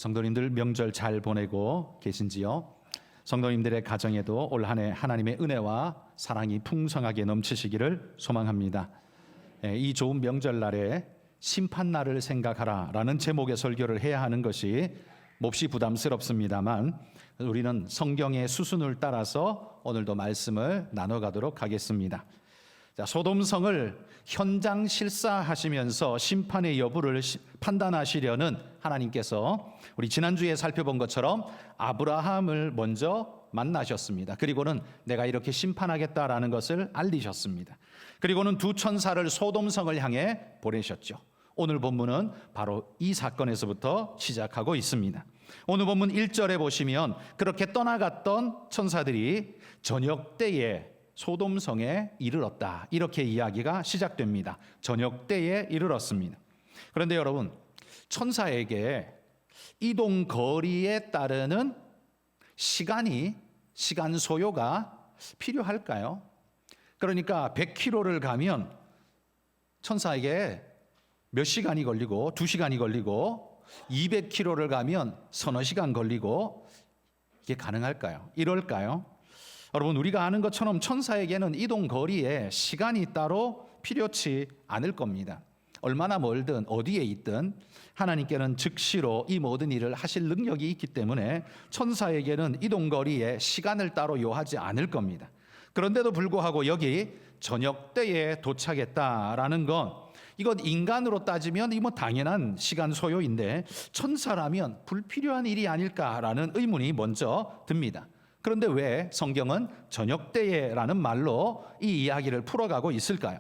성도님들 명절 잘 보내고 계신지요? 성도님들의 가정에도 올 한 해 하나님의 은혜와 사랑이 풍성하게 넘치시기를 소망합니다. 이 좋은 명절날에 심판날을 생각하라 라는 제목의 설교를 해야 하는 것이 몹시 부담스럽습니다만 우리는 성경의 수순을 따라서 오늘도 말씀을 나눠가도록 하겠습니다. 자, 소돔성을 현장 실사하시면서 심판의 여부를 판단하시려는 하나님께서 우리 지난주에 살펴본 것처럼 아브라함을 먼저 만나셨습니다. 그리고는 내가 이렇게 심판하겠다라는 것을 알리셨습니다. 그리고는 두 천사를 소돔성을 향해 보내셨죠. 오늘 본문은 바로 이 사건에서부터 시작하고 있습니다. 오늘 본문 1절에 보시면 그렇게 떠나갔던 천사들이 저녁 때에 소돔성에 이르렀다, 이렇게 이야기가 시작됩니다. 저녁 때에 이르렀습니다. 그런데 여러분, 천사에게 이동 거리에 따르는 시간 소요가 필요할까요? 그러니까 100km를 가면 천사에게 몇 시간이 걸리고 2시간이 걸리고 200km를 가면 서너 시간 걸리고 이게 가능할까요? 이럴까요? 여러분, 우리가 아는 것처럼 천사에게는 이동 거리에 시간이 따로 필요치 않을 겁니다. 얼마나 멀든 어디에 있든 하나님께는 즉시로 이 모든 일을 하실 능력이 있기 때문에 천사에게는 이동 거리에 시간을 따로 요하지 않을 겁니다. 그런데도 불구하고 여기 저녁 때에 도착했다라는 건 이건 인간으로 따지면 뭐 당연한 시간 소요인데 천사라면 불필요한 일이 아닐까라는 의문이 먼저 듭니다. 그런데 왜 성경은 저녁 때에라는 말로 이 이야기를 풀어가고 있을까요?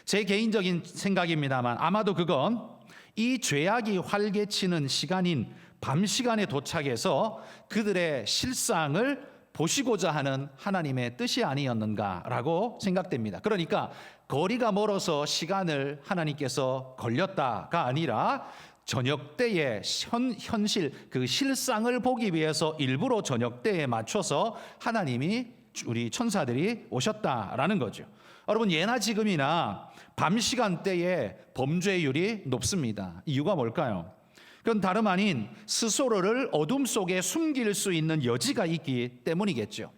제 개인적인 생각입니다만 아마도 그건 이 죄악이 활개치는 시간인 밤 시간에 도착해서 그들의 실상을 보시고자 하는 하나님의 뜻이 아니었는가라고 생각됩니다. 그러니까 거리가 멀어서 시간을 하나님께서 걸렸다가 아니라 저녁 때에 현실 그 실상을 보기 위해서 일부러 저녁 때에 맞춰서 하나님이 우리 천사들이 오셨다라는 거죠. 여러분, 예나 지금이나 밤 시간대에 범죄율이 높습니다. 이유가 뭘까요? 그건 다름 아닌 스스로를 어둠 속에 숨길 수 있는 여지가 있기 때문이겠죠.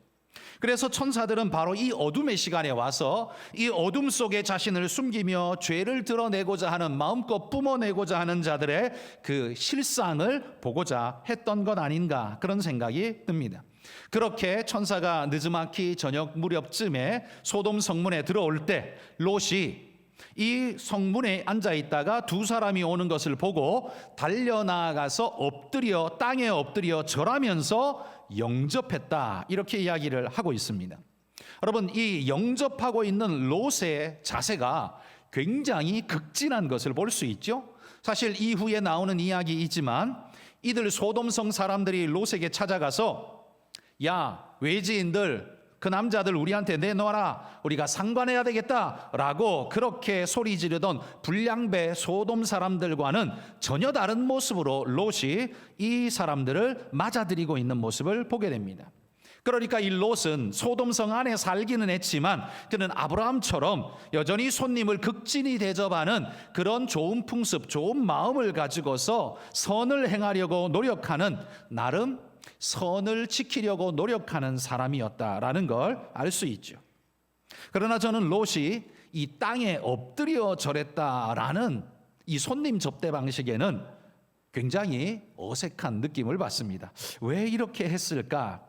그래서 천사들은 바로 이 어둠의 시간에 와서 이 어둠 속에 자신을 숨기며 죄를 드러내고자 하는, 마음껏 뿜어내고자 하는 자들의 그 실상을 보고자 했던 것 아닌가, 그런 생각이 듭니다. 그렇게 천사가 늦지막히 저녁 무렵쯤에 소돔 성문에 들어올 때 롯이 이 성문에 앉아 있다가 두 사람이 오는 것을 보고 달려나가서 땅에 엎드려 절하면서 영접했다, 이렇게 이야기를 하고 있습니다. 여러분, 이 영접하고 있는 롯의 자세가 굉장히 극진한 것을 볼 수 있죠. 사실 이후에 나오는 이야기이지만 이들 소돔성 사람들이 롯에게 찾아가서 야, 외지인들, 그 남자들 우리한테 내놓아라, 우리가 상관해야 되겠다라고 그렇게 소리 지르던 불량배 소돔 사람들과는 전혀 다른 모습으로 롯이 이 사람들을 맞아들이고 있는 모습을 보게 됩니다. 그러니까 이 롯은 소돔성 안에 살기는 했지만 그는 아브라함처럼 여전히 손님을 극진히 대접하는 그런 좋은 풍습, 좋은 마음을 가지고서 선을 행하려고 노력하는, 나름 선을 지키려고 노력하는 사람이었다라는 걸 알 수 있죠. 그러나 저는 롯이 이 땅에 엎드려 절했다라는 이 손님 접대 방식에는 굉장히 어색한 느낌을 받습니다. 왜 이렇게 했을까?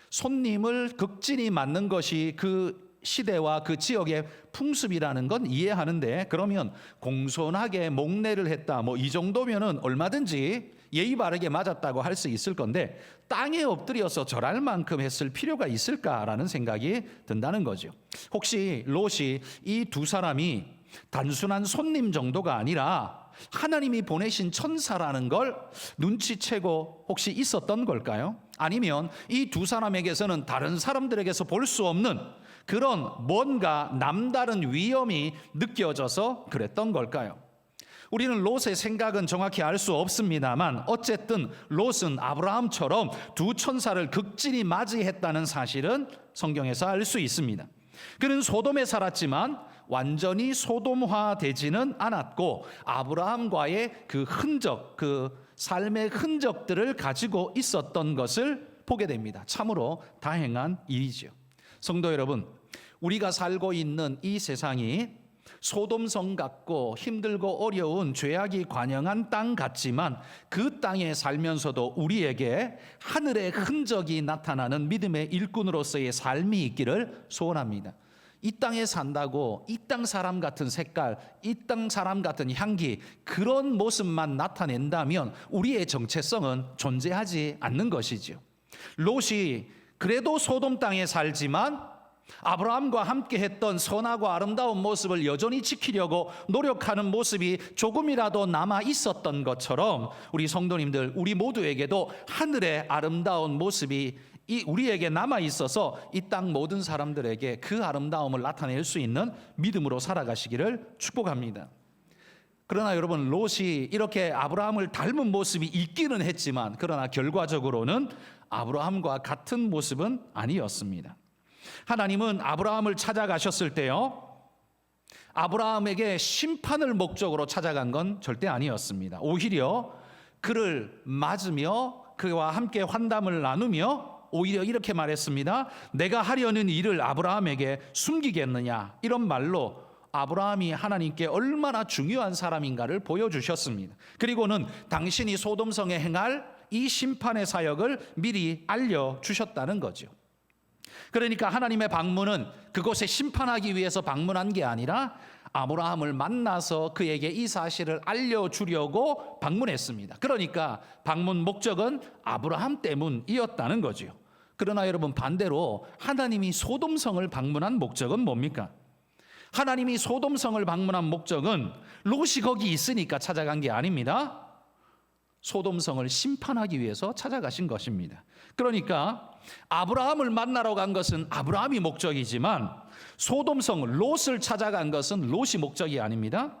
손님을 극진히 맞는 것이 그 시대와 그 지역의 풍습이라는 건 이해하는데, 그러면 공손하게 목례를 했다, 뭐 이 정도면은 얼마든지 예의 바르게 맞았다고 할 수 있을 건데 땅에 엎드려서 절할 만큼 했을 필요가 있을까라는 생각이 든다는 거죠. 혹시 롯이 이 두 사람이 단순한 손님 정도가 아니라 하나님이 보내신 천사라는 걸 눈치채고 혹시 있었던 걸까요? 아니면 이 두 사람에게서는 다른 사람들에게서 볼 수 없는 그런 뭔가 남다른 위험이 느껴져서 그랬던 걸까요? 우리는 롯의 생각은 정확히 알 수 없습니다만 어쨌든 롯은 아브라함처럼 두 천사를 극진히 맞이했다는 사실은 성경에서 알 수 있습니다. 그는 소돔에 살았지만 완전히 소돔화되지는 않았고 아브라함과의 그 흔적, 그 삶의 흔적들을 가지고 있었던 것을 보게 됩니다. 참으로 다행한 일이죠. 성도 여러분, 우리가 살고 있는 이 세상이 소돔성 같고 힘들고 어려운 죄악이 관영한 땅 같지만 그 땅에 살면서도 우리에게 하늘의 흔적이 나타나는 믿음의 일꾼으로서의 삶이 있기를 소원합니다. 이 땅에 산다고 이 땅 사람 같은 색깔, 이 땅 사람 같은 향기, 그런 모습만 나타낸다면 우리의 정체성은 존재하지 않는 것이죠. 롯이 그래도 소돔 땅에 살지만 아브라함과 함께 했던 선하고 아름다운 모습을 여전히 지키려고 노력하는 모습이 조금이라도 남아 있었던 것처럼 우리 성도님들, 우리 모두에게도 하늘의 아름다운 모습이 우리에게 남아 있어서 이 땅 모든 사람들에게 그 아름다움을 나타낼 수 있는 믿음으로 살아가시기를 축복합니다. 그러나 여러분, 롯이 이렇게 아브라함을 닮은 모습이 있기는 했지만 그러나 결과적으로는 아브라함과 같은 모습은 아니었습니다. 하나님은 아브라함을 찾아가셨을 때요, 아브라함에게 심판을 목적으로 찾아간 건 절대 아니었습니다. 오히려 그를 맞으며 그와 함께 환담을 나누며 오히려 이렇게 말했습니다. 내가 하려는 일을 아브라함에게 숨기겠느냐, 이런 말로 아브라함이 하나님께 얼마나 중요한 사람인가를 보여주셨습니다. 그리고는 당신이 소돔성에 행할 이 심판의 사역을 미리 알려주셨다는 거죠. 그러니까 하나님의 방문은 그곳에 심판하기 위해서 방문한 게 아니라 아브라함을 만나서 그에게 이 사실을 알려주려고 방문했습니다. 그러니까 방문 목적은 아브라함 때문이었다는 거죠. 그러나 여러분, 반대로 하나님이 소돔성을 방문한 목적은 뭡니까? 하나님이 소돔성을 방문한 목적은 롯이 거기 있으니까 찾아간 게 아닙니다. 소돔성을 심판하기 위해서 찾아가신 것입니다. 그러니까 아브라함을 만나러 간 것은 아브라함이 목적이지만 소돔성 롯을 찾아간 것은 롯이 목적이 아닙니다.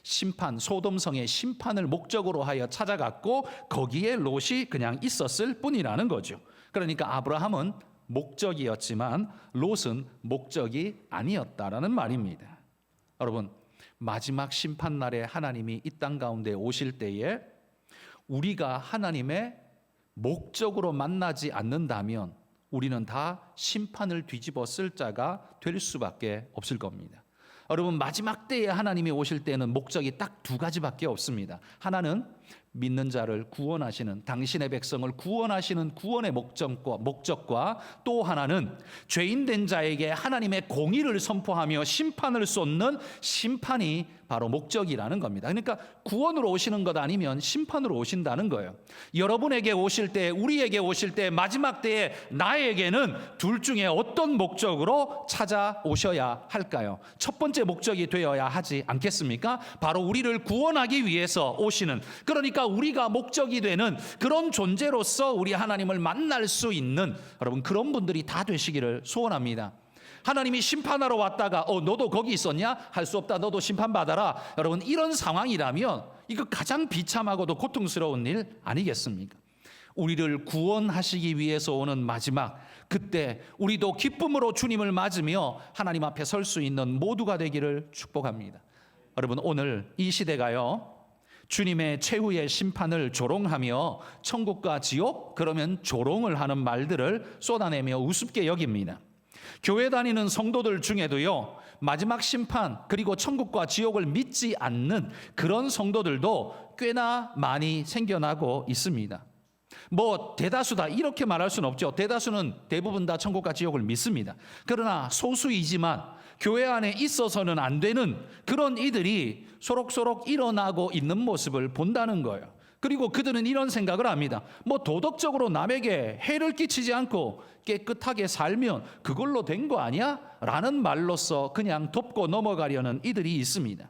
소돔성의 심판을 목적으로 하여 찾아갔고 거기에 롯이 그냥 있었을 뿐이라는 거죠. 그러니까 아브라함은 목적이었지만 롯은 목적이 아니었다라는 말입니다. 여러분, 마지막 심판날에 하나님이 이 땅 가운데 오실 때에 우리가 하나님의 목적으로 만나지 않는다면 우리는 다 심판을 뒤집어 쓸 자가 될 수밖에 없을 겁니다. 여러분, 마지막 때에 하나님이 오실 때는 목적이 딱 두 가지밖에 없습니다. 하나는 믿는 자를 구원하시는, 당신의 백성을 구원하시는 구원의 목적과 또 하나는 죄인 된 자에게 하나님의 공의를 선포하며 심판을 쏟는 심판이 바로 목적이라는 겁니다. 그러니까 구원으로 오시는 것 아니면 심판으로 오신다는 거예요. 여러분에게 오실 때, 우리에게 오실 때, 마지막 때에 나에게는 둘 중에 어떤 목적으로 찾아오셔야 할까요? 첫 번째 목적이 되어야 하지 않겠습니까? 바로 우리를 구원하기 위해서 오시는, 그러니까 우리가 목적이 되는 그런 존재로서 우리 하나님을 만날 수 있는 여러분, 그런 분들이 다 되시기를 소원합니다. 하나님이 심판하러 왔다가 너도 거기 있었냐? 할 수 없다. 너도 심판받아라. 여러분, 이런 상황이라면 이거 가장 비참하고도 고통스러운 일 아니겠습니까? 우리를 구원하시기 위해서 오는 마지막, 그때 우리도 기쁨으로 주님을 맞으며 하나님 앞에 설 수 있는 모두가 되기를 축복합니다. 여러분, 오늘 이 시대가요, 주님의 최후의 심판을 조롱하며 천국과 지옥, 그러면 조롱을 하는 말들을 쏟아내며 우습게 여깁니다. 교회 다니는 성도들 중에도요, 마지막 심판 그리고 천국과 지옥을 믿지 않는 그런 성도들도 꽤나 많이 생겨나고 있습니다. 대다수다 이렇게 말할 수는 없죠. 대다수는 대부분 다 천국과 지옥을 믿습니다. 그러나 소수이지만 교회 안에 있어서는 안 되는 그런 이들이 소록소록 일어나고 있는 모습을 본다는 거예요. 그리고 그들은 이런 생각을 합니다. 도덕적으로 남에게 해를 끼치지 않고 깨끗하게 살면 그걸로 된 거 아니야? 라는 말로써 그냥 덮고 넘어가려는 이들이 있습니다.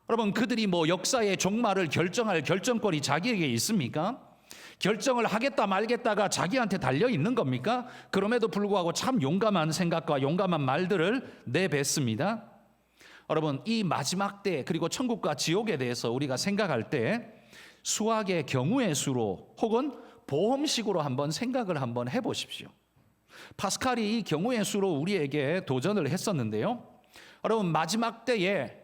여러분, 그들이 역사의 종말을 결정할 결정권이 자기에게 있습니까? 결정을 하겠다 말겠다가 자기한테 달려 있는 겁니까? 그럼에도 불구하고 참 용감한 생각과 용감한 말들을 내뱉습니다. 여러분, 이 마지막 때 그리고 천국과 지옥에 대해서 우리가 생각할 때 수학의 경우의 수로 혹은 보험식으로 한번 생각을 한번 해보십시오. 파스칼이 이 경우의 수로 우리에게 도전을 했었는데요. 여러분, 마지막 때에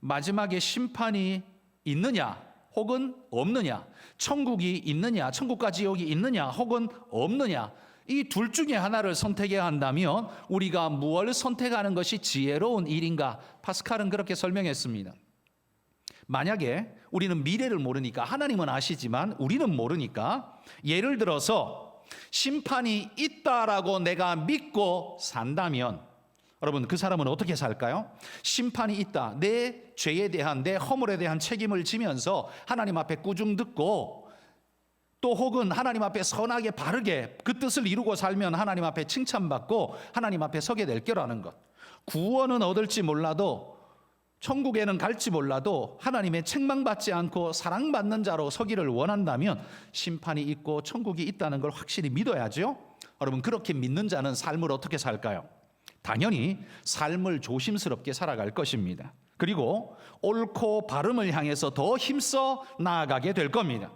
마지막에 심판이 있느냐 혹은 없느냐, 천국이 있느냐, 천국과 지옥이 있느냐 혹은 없느냐, 이 둘 중에 하나를 선택해야 한다면 우리가 무엇을 선택하는 것이 지혜로운 일인가? 파스칼은 그렇게 설명했습니다. 만약에 우리는 미래를 모르니까, 하나님은 아시지만 우리는 모르니까, 예를 들어서 심판이 있다라고 내가 믿고 산다면, 여러분 그 사람은 어떻게 살까요? 심판이 있다, 내 죄에 대한, 내 허물에 대한 책임을 지면서 하나님 앞에 꾸중 듣고, 또 혹은 하나님 앞에 선하게 바르게 그 뜻을 이루고 살면 하나님 앞에 칭찬받고 하나님 앞에 서게 될 거라는 것. 구원은 얻을지 몰라도, 천국에는 갈지 몰라도 하나님의 책망받지 않고 사랑받는 자로 서기를 원한다면 심판이 있고 천국이 있다는 걸 확실히 믿어야죠. 여러분 그렇게 믿는 자는 삶을 어떻게 살까요? 당연히 삶을 조심스럽게 살아갈 것입니다. 그리고 옳고 바름을 향해서 더 힘써 나아가게 될 겁니다.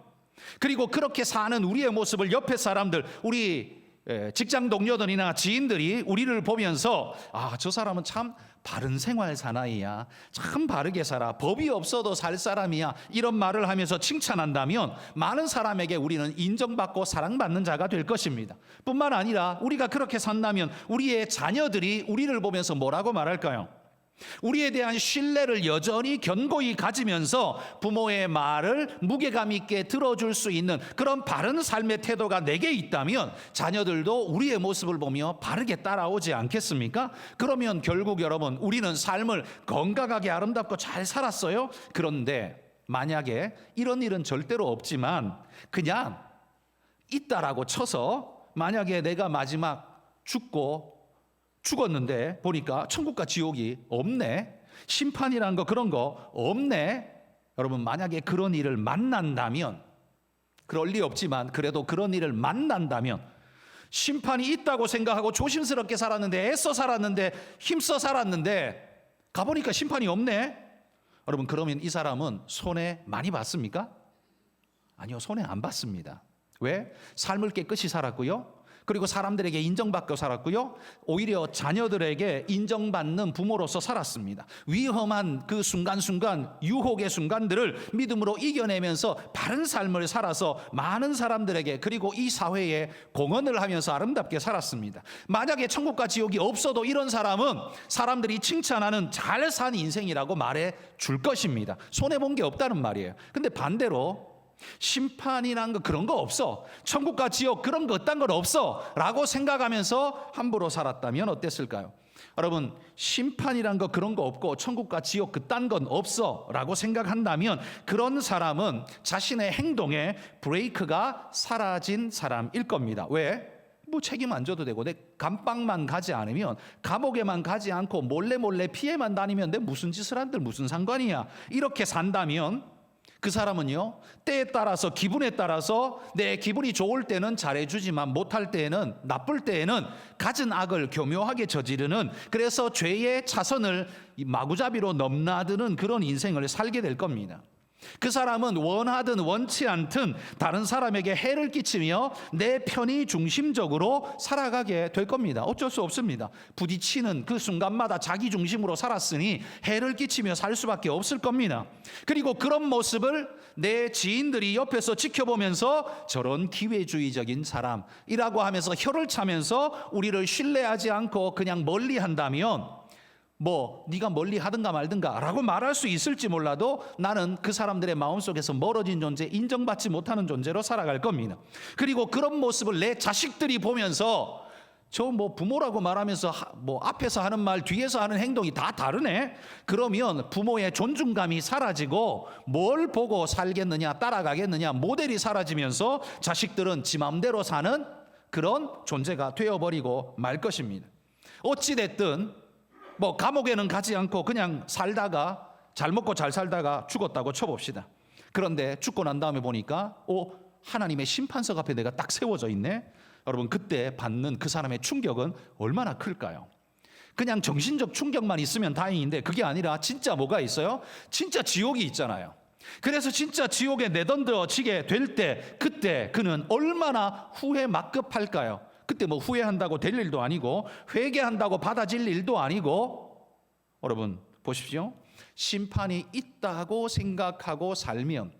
그리고 그렇게 사는 우리의 모습을 옆에 사람들, 우리 직장 동료들이나 지인들이 우리를 보면서 아, 저 사람은 참 바른 생활 사나이야, 참 바르게 살아, 법이 없어도 살 사람이야, 이런 말을 하면서 칭찬한다면 많은 사람에게 우리는 인정받고 사랑받는 자가 될 것입니다. 뿐만 아니라 우리가 그렇게 산다면 우리의 자녀들이 우리를 보면서 뭐라고 말할까요? 우리에 대한 신뢰를 여전히 견고히 가지면서 부모의 말을 무게감 있게 들어줄 수 있는 그런 바른 삶의 태도가 내게 있다면 자녀들도 우리의 모습을 보며 바르게 따라오지 않겠습니까? 그러면 결국 여러분, 우리는 삶을 건강하게 아름답고 잘 살았어요. 그런데 만약에 이런 일은 절대로 없지만 그냥 있다라고 쳐서, 만약에 내가 마지막 죽었는데 보니까 천국과 지옥이 없네, 심판이라는 거 그런 거 없네. 여러분 만약에 그런 일을 만난다면, 그럴 리 없지만 그래도 그런 일을 만난다면, 심판이 있다고 생각하고 조심스럽게 살았는데, 애써 살았는데, 힘써 살았는데 가보니까 심판이 없네. 여러분 그러면 이 사람은 손해 많이 봤습니까? 아니요, 손해 안 봤습니다. 왜? 삶을 깨끗이 살았고요, 그리고 사람들에게 인정받고 살았고요, 오히려 자녀들에게 인정받는 부모로서 살았습니다. 위험한 그 순간순간, 유혹의 순간들을 믿음으로 이겨내면서 바른 삶을 살아서 많은 사람들에게, 그리고 이 사회에 공헌을 하면서 아름답게 살았습니다. 만약에 천국과 지옥이 없어도 이런 사람은 사람들이 칭찬하는 잘 산 인생이라고 말해 줄 것입니다. 손해본 게 없다는 말이에요. 근데 반대로 심판이란 거 그런 거 없어, 천국과 지옥 그런 거 어떤 건 없어 라고 생각하면서 함부로 살았다면 어땠을까요? 여러분 심판이란 거 그런 거 없고 천국과 지옥 그딴 건 없어 라고 생각한다면 그런 사람은 자신의 행동에 브레이크가 사라진 사람일 겁니다. 왜? 뭐 책임 안 져도 되고, 내 감방만 가지 않으면, 감옥에만 가지 않고 몰래 피해만 다니면 내 무슨 짓을 한들 무슨 상관이야, 이렇게 산다면 그 사람은요, 때에 따라서, 기분에 따라서 내 기분이 좋을 때는 잘해주지만 못할 때에는, 나쁠 때에는 갖은 악을 교묘하게 저지르는, 그래서 죄의 차선을 마구잡이로 넘나드는 그런 인생을 살게 될 겁니다. 그 사람은 원하든 원치 않든 다른 사람에게 해를 끼치며 내 편의 중심적으로 살아가게 될 겁니다. 어쩔 수 없습니다. 부딪히는 그 순간마다 자기 중심으로 살았으니 해를 끼치며 살 수밖에 없을 겁니다. 그리고 그런 모습을 내 지인들이 옆에서 지켜보면서 저런 기회주의적인 사람이라고 하면서 혀를 차면서 우리를 신뢰하지 않고 그냥 멀리 한다면, 뭐 네가 멀리 하든가 말든가 라고 말할 수 있을지 몰라도 나는 그 사람들의 마음속에서 멀어진 존재, 인정받지 못하는 존재로 살아갈 겁니다. 그리고 그런 모습을 내 자식들이 보면서 저 뭐 부모라고 말하면서 뭐 앞에서 하는 말 뒤에서 하는 행동이 다 다르네, 그러면 부모의 존중감이 사라지고 뭘 보고 살겠느냐, 따라가겠느냐, 모델이 사라지면서 자식들은 지 마음대로 사는 그런 존재가 되어버리고 말 것입니다. 어찌됐든 뭐 감옥에는 가지 않고 그냥 살다가, 잘 먹고 잘 살다가 죽었다고 쳐봅시다. 그런데 죽고 난 다음에 보니까 하나님의 심판석 앞에 내가 딱 세워져 있네. 여러분 그때 받는 그 사람의 충격은 얼마나 클까요? 그냥 정신적 충격만 있으면 다행인데 그게 아니라 진짜 뭐가 있어요? 진짜 지옥이 있잖아요. 그래서 진짜 지옥에 내던져지게 될 때, 그때 그는 얼마나 후회 막급할까요? 그때 뭐 후회한다고 될 일도 아니고 회개한다고 받아질 일도 아니고, 여러분 보십시오. 심판이 있다고 생각하고 살면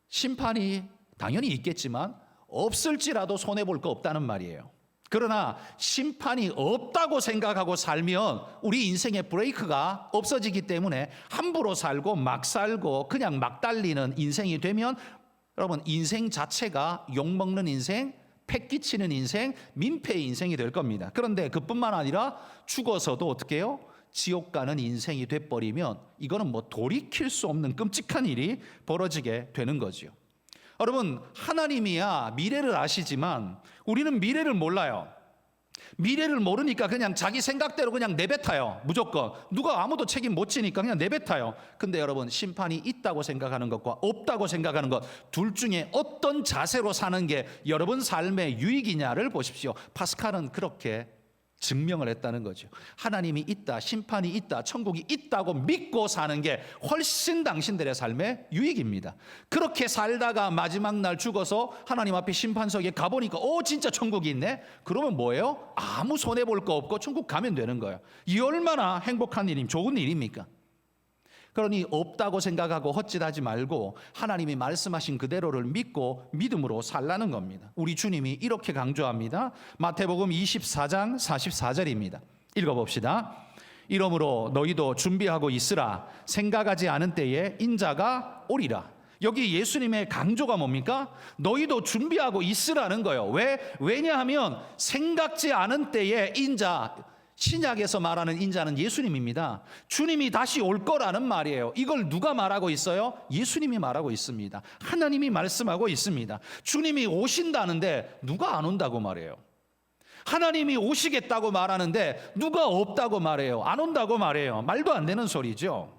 심판이 당연히 있겠지만 없을지라도 손해볼 거 없다는 말이에요. 그러나 심판이 없다고 생각하고 살면 우리 인생의 브레이크가 없어지기 때문에 함부로 살고 막 살고 그냥 막 달리는 인생이 되면 여러분 인생 자체가 욕먹는 인생, 패기치는 인생, 민폐의 인생이 될 겁니다. 그런데 그뿐만 아니라 죽어서도 어떻게 해요? 지옥 가는 인생이 돼버리면 이거는 뭐 돌이킬 수 없는 끔찍한 일이 벌어지게 되는 거죠. 여러분 하나님이야 미래를 아시지만 우리는 미래를 몰라요. 미래를 모르니까 그냥 자기 생각대로 그냥 내뱉어요. 무조건 누가 아무도 책임 못 지니까 그냥 내뱉어요. 근데 여러분 심판이 있다고 생각하는 것과 없다고 생각하는 것 둘 중에 어떤 자세로 사는 게 여러분 삶의 유익이냐를 보십시오. 파스칼은 그렇게 증명을 했다는 거죠. 하나님이 있다, 심판이 있다, 천국이 있다고 믿고 사는 게 훨씬 당신들의 삶의 유익입니다. 그렇게 살다가 마지막 날 죽어서 하나님 앞에 심판석에 가보니까 진짜 천국이 있네? 그러면 뭐예요? 아무 손해볼 거 없고 천국 가면 되는 거예요. 이 얼마나 행복한 일입니까? 좋은 일입니까? 그러니 없다고 생각하고 헛짓하지 말고 하나님이 말씀하신 그대로를 믿고 믿음으로 살라는 겁니다. 우리 주님이 이렇게 강조합니다. 마태복음 24장 44절입니다. 읽어봅시다. 이러므로 너희도 준비하고 있으라. 생각하지 않은 때에 인자가 오리라. 여기 예수님의 강조가 뭡니까? 너희도 준비하고 있으라는 거예요. 왜냐하면 생각지 않은 때에 인자, 신약에서 말하는 인자는 예수님입니다. 주님이 다시 올 거라는 말이에요. 이걸 누가 말하고 있어요? 예수님이 말하고 있습니다. 하나님이 말씀하고 있습니다. 주님이 오신다는데 누가 안 온다고 말해요? 하나님이 오시겠다고 말하는데 누가 없다고 말해요? 안 온다고 말해요. 말도 안 되는 소리죠.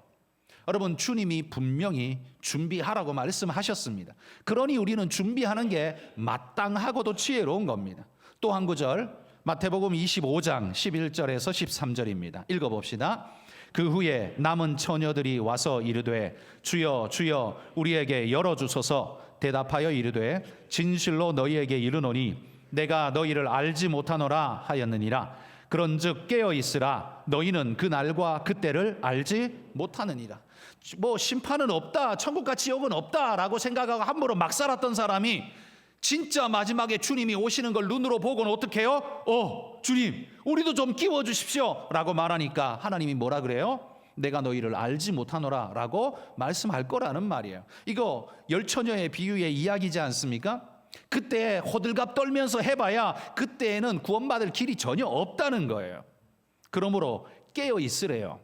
여러분 주님이 분명히 준비하라고 말씀하셨습니다. 그러니 우리는 준비하는 게 마땅하고도 지혜로운 겁니다. 또 한 구절 마태복음 25장 11절에서 13절입니다. 읽어봅시다. 그 후에 남은 처녀들이 와서 이르되 주여 주여 우리에게 열어주소서. 대답하여 이르되 진실로 너희에게 이르노니 내가 너희를 알지 못하노라 하였느니라. 그런즉 깨어 있으라. 너희는 그 날과 그때를 알지 못하느니라. 뭐 심판은 없다, 천국과 지옥은 없다라고 생각하고 함부로 막 살았던 사람이 진짜 마지막에 주님이 오시는 걸 눈으로 보고는 어떻게 해요? 주님 우리도 좀 끼워주십시오 라고 말하니까 하나님이 뭐라 그래요? 내가 너희를 알지 못하노라 라고 말씀할 거라는 말이에요. 이거 열처녀의 비유의 이야기지 않습니까? 그때 호들갑 떨면서 해봐야 그때에는 구원받을 길이 전혀 없다는 거예요. 그러므로 깨어 있으래요.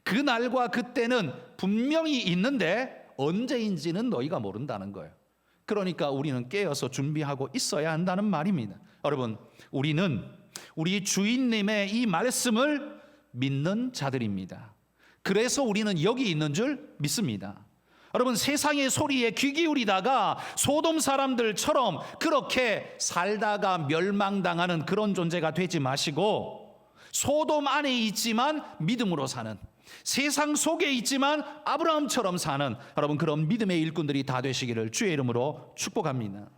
그 날과 그때는 분명히 있는데 언제인지는 너희가 모른다는 거예요. 그러니까 우리는 깨어서 준비하고 있어야 한다는 말입니다. 여러분 우리는 우리 주인님의 이 말씀을 믿는 자들입니다. 그래서 우리는 여기 있는 줄 믿습니다. 여러분 세상의 소리에 귀 기울이다가 소돔 사람들처럼 그렇게 살다가 멸망당하는 그런 존재가 되지 마시고 소돔 안에 있지만 믿음으로 사는, 세상 속에 있지만 아브라함처럼 사는 여러분 그런 믿음의 일꾼들이 다 되시기를 주의 이름으로 축복합니다.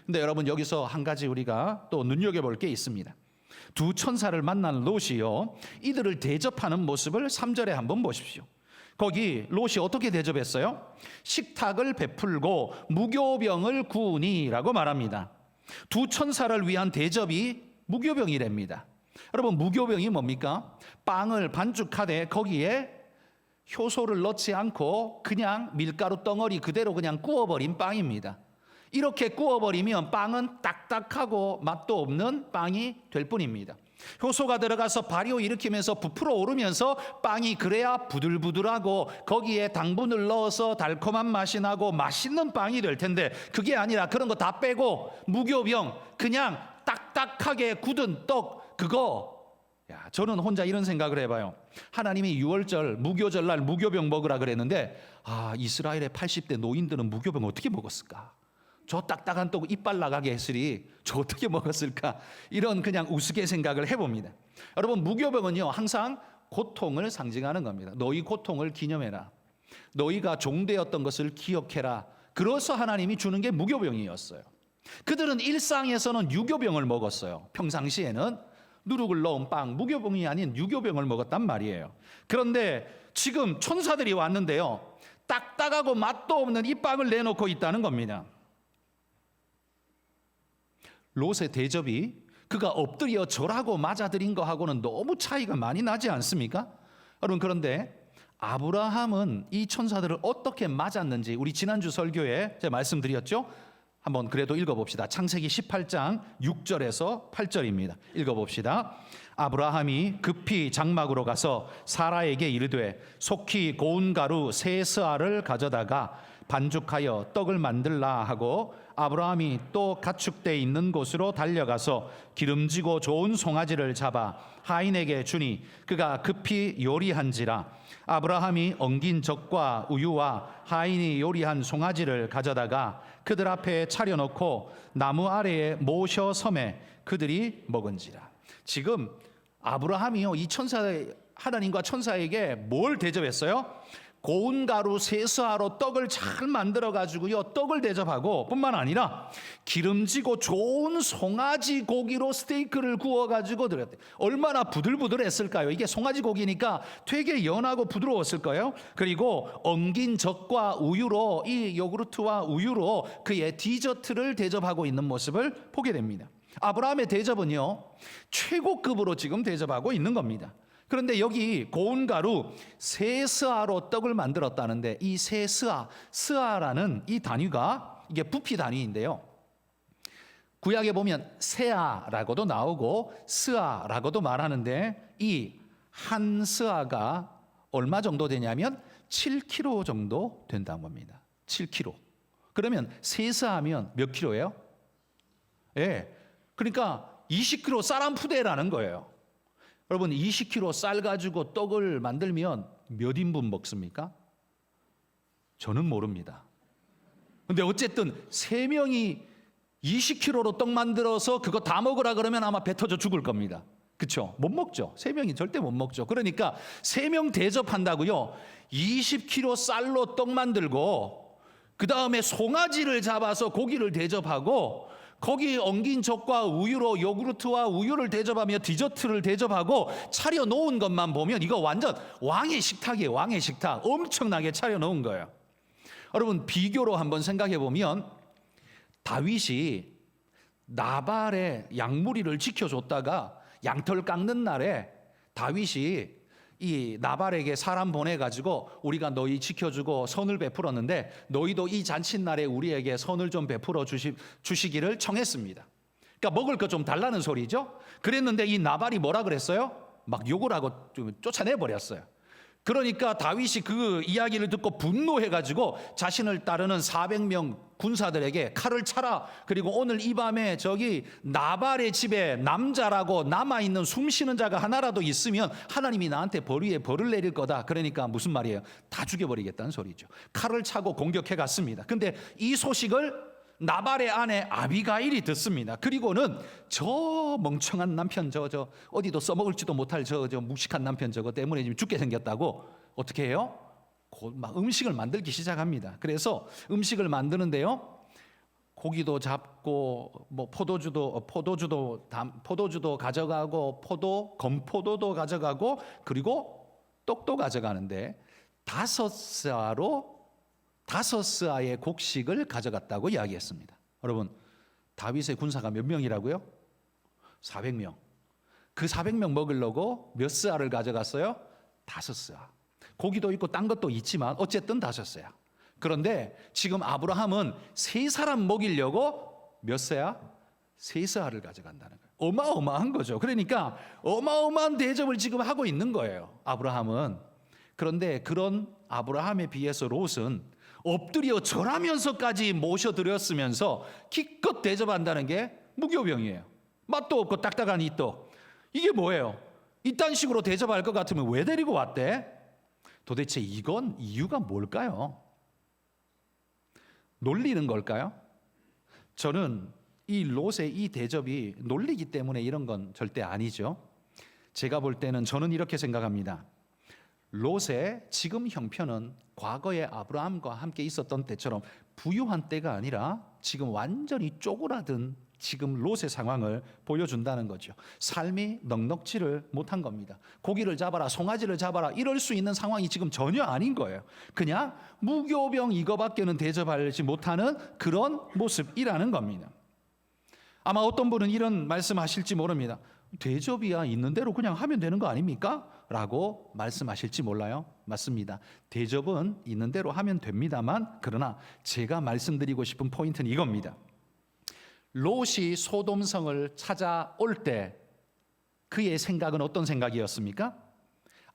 근데 여러분 여기서 한 가지 우리가 또 눈여겨볼 게 있습니다. 두 천사를 만난 롯이요 이들을 대접하는 모습을 3절에 한번 보십시오. 거기 롯이 어떻게 대접했어요? 식탁을 베풀고 무교병을 구우니라고 말합니다. 두 천사를 위한 대접이 무교병이랍니다. 여러분 무교병이 뭡니까? 빵을 반죽하되 거기에 효소를 넣지 않고 그냥 밀가루 덩어리 그대로 그냥 구워버린 빵입니다. 이렇게 구워버리면 빵은 딱딱하고 맛도 없는 빵이 될 뿐입니다. 효소가 들어가서 발효 일으키면서 부풀어 오르면서 빵이 그래야 부들부들하고 거기에 당분을 넣어서 달콤한 맛이 나고 맛있는 빵이 될 텐데 그게 아니라 그런 거 다 빼고 무교병 그냥 딱딱하게 굳은 떡 그거, 저는 혼자 이런 생각을 해봐요. 하나님이 6월절 무교절날 무교병 먹으라 그랬는데 이스라엘의 80대 노인들은 무교병 어떻게 먹었을까? 저 딱딱한 떡 이빨 나가게 했으리 저 어떻게 먹었을까? 이런 그냥 우스개 생각을 해봅니다. 여러분 무교병은요 항상 고통을 상징하는 겁니다. 너희 고통을 기념해라. 너희가 종되었던 것을 기억해라. 그래서 하나님이 주는 게 무교병이었어요. 그들은 일상에서는 유교병을 먹었어요. 평상시에는 누룩을 넣은 빵, 무교병이 아닌 유교병을 먹었단 말이에요. 그런데 지금 천사들이 왔는데요 딱딱하고 맛도 없는 이 빵을 내놓고 있다는 겁니다. 롯의 대접이 그가 엎드려 절하고 맞아들인 거하고는 너무 차이가 많이 나지 않습니까? 여러분, 그런데 아브라함은 이 천사들을 어떻게 맞았는지 우리 지난주 설교에 제가 말씀드렸죠? 한번 그래도 읽어봅시다. 창세기 18장 6절에서 8절입니다. 읽어봅시다. 아브라함이 급히 장막으로 가서 사라에게 이르되 속히 고운 가루 세 스아를 가져다가 반죽하여 떡을 만들라 하고 아브라함이 또 가축대 있는 곳으로 달려가서 기름지고 좋은 송아지를 잡아 하인에게 주니 그가 급히 요리한지라. 아브라함이 엉긴 젖과 우유와 하인이 요리한 송아지를 가져다가 그들 앞에 차려놓고 나무 아래에 모셔 섬에 그들이 먹은지라. 지금 아브라함이요, 이 하나님과 천사에게 뭘 대접했어요? 고운 가루 세스아로 떡을 잘 만들어 가지고요, 떡을 대접하고 뿐만 아니라 기름지고 좋은 송아지 고기로 스테이크를 구워 가지고 드렸대요. 얼마나 부들부들했을까요? 이게 송아지 고기니까 되게 연하고 부드러웠을 거예요. 그리고 엉긴 젖과 우유로, 이 요구르트와 우유로 그의 디저트를 대접하고 있는 모습을 보게 됩니다. 아브라함의 대접은요, 최고급으로 지금 대접하고 있는 겁니다. 그런데 여기 고운 가루 세 스아로 떡을 만들었다는데, 이 세 스아라는 이 단위가 이게 부피 단위인데요, 구약에 보면 세아라고도 나오고 스아라고도 말하는데, 이 한 스아가 얼마 정도 되냐면 7kg 정도 된다는 겁니다. 7kg. 그러면 세 스아면 몇 킬로예요? 예, 그러니까 20kg 쌀 한 푸대라는 거예요. 여러분, 20kg 쌀 가지고 떡을 만들면 몇 인분 먹습니까? 저는 모릅니다. 근데 어쨌든 3명이 20kg로 떡 만들어서 그거 다 먹으라 그러면 아마 배 터져 죽을 겁니다. 그렇죠? 못 먹죠. 3명이 절대 못 먹죠. 그러니까 3명 대접한다고요, 20kg 쌀로 떡 만들고 그 다음에 송아지를 잡아서 고기를 대접하고 거기 엉긴 젖과 우유로 요구르트와 우유를 대접하며 디저트를 대접하고 차려 놓은 것만 보면 이거 완전 왕의 식탁이에요. 왕의 식탁. 엄청나게 차려 놓은 거예요. 여러분, 비교로 한번 생각해 보면 다윗이 나발의 양무리를 지켜줬다가 양털 깎는 날에 다윗이 이 나발에게 사람 보내가지고 우리가 너희 지켜주고 선을 베풀었는데 너희도 이 잔칫날에 우리에게 선을 좀 베풀어 주시기를 청했습니다. 그러니까 먹을 거 좀 달라는 소리죠. 그랬는데 이 나발이 뭐라 그랬어요? 막 욕을 하고 좀 쫓아내버렸어요. 그러니까 다윗이 그 이야기를 듣고 분노해가지고 자신을 따르는 400명 군사들에게 칼을 차라. 그리고 오늘 이 밤에 저기 나발의 집에 남자라고 남아있는 숨쉬는 자가 하나라도 있으면 하나님이 나한테 벌 위에 벌을 내릴 거다. 그러니까 무슨 말이에요? 다 죽여버리겠다는 소리죠. 칼을 차고 공격해 갔습니다. 근데 이 소식을 나발의 아내 아비가일이 듣습니다. 그리고는 저 멍청한 남편, 저 어디도 써먹을지도 못할 저 묵직한 남편 저거 때문에 지금 죽게 생겼다고 어떻게 해요? 막 음식을 만들기 시작합니다. 그래서 음식을 만드는데요, 고기도 잡고 뭐 포도주도 가져가고 건포도도 가져가고 그리고 떡도 가져가는데 5스아의 곡식을 가져갔다고 이야기했습니다. 여러분, 다윗의 군사가 몇 명이라고요? 400명. 그 400명 먹으려고 몇 스아를 가져갔어요? 5스아. 고기도 있고 딴 것도 있지만 어쨌든 5스아. 그런데 지금 아브라함은 3사람 먹이려고 몇 스아? 3스아를 가져간다는 거예요. 어마어마한 거죠. 그러니까 어마어마한 대접을 지금 하고 있는 거예요, 아브라함은. 그런데 그런 아브라함에 비해서 롯은 엎드려 절하면서까지 모셔드렸으면서 기껏 대접한다는 게 무교병이에요. 맛도 없고 딱딱한 이 떡. 이게 뭐예요? 이딴 식으로 대접할 것 같으면 왜 데리고 왔대? 도대체 이건 이유가 뭘까요? 놀리는 걸까요? 저는 이 롯의 이 대접이 놀리기 때문에 이런 건 절대 아니죠. 제가 볼 때는 저는 이렇게 생각합니다. 롯의 지금 형편은 과거의 아브라함과 함께 있었던 때처럼 부유한 때가 아니라 지금 완전히 쪼그라든 지금 롯의 상황을 보여준다는 거죠. 삶이 넉넉지를 못한 겁니다. 고기를 잡아라, 송아지를 잡아라 이럴 수 있는 상황이 지금 전혀 아닌 거예요. 그냥 무교병 이거밖에는 대접하지 못하는 그런 모습이라는 겁니다. 아마 어떤 분은 이런 말씀하실지 모릅니다. 대접이야 있는 대로 그냥 하면 되는 거 아닙니까? 라고 말씀하실지 몰라요. 맞습니다. 대접은 있는 대로 하면 됩니다만, 그러나 제가 말씀드리고 싶은 포인트는 이겁니다. 롯이 소돔성을 찾아올 때 그의 생각은 어떤 생각이었습니까?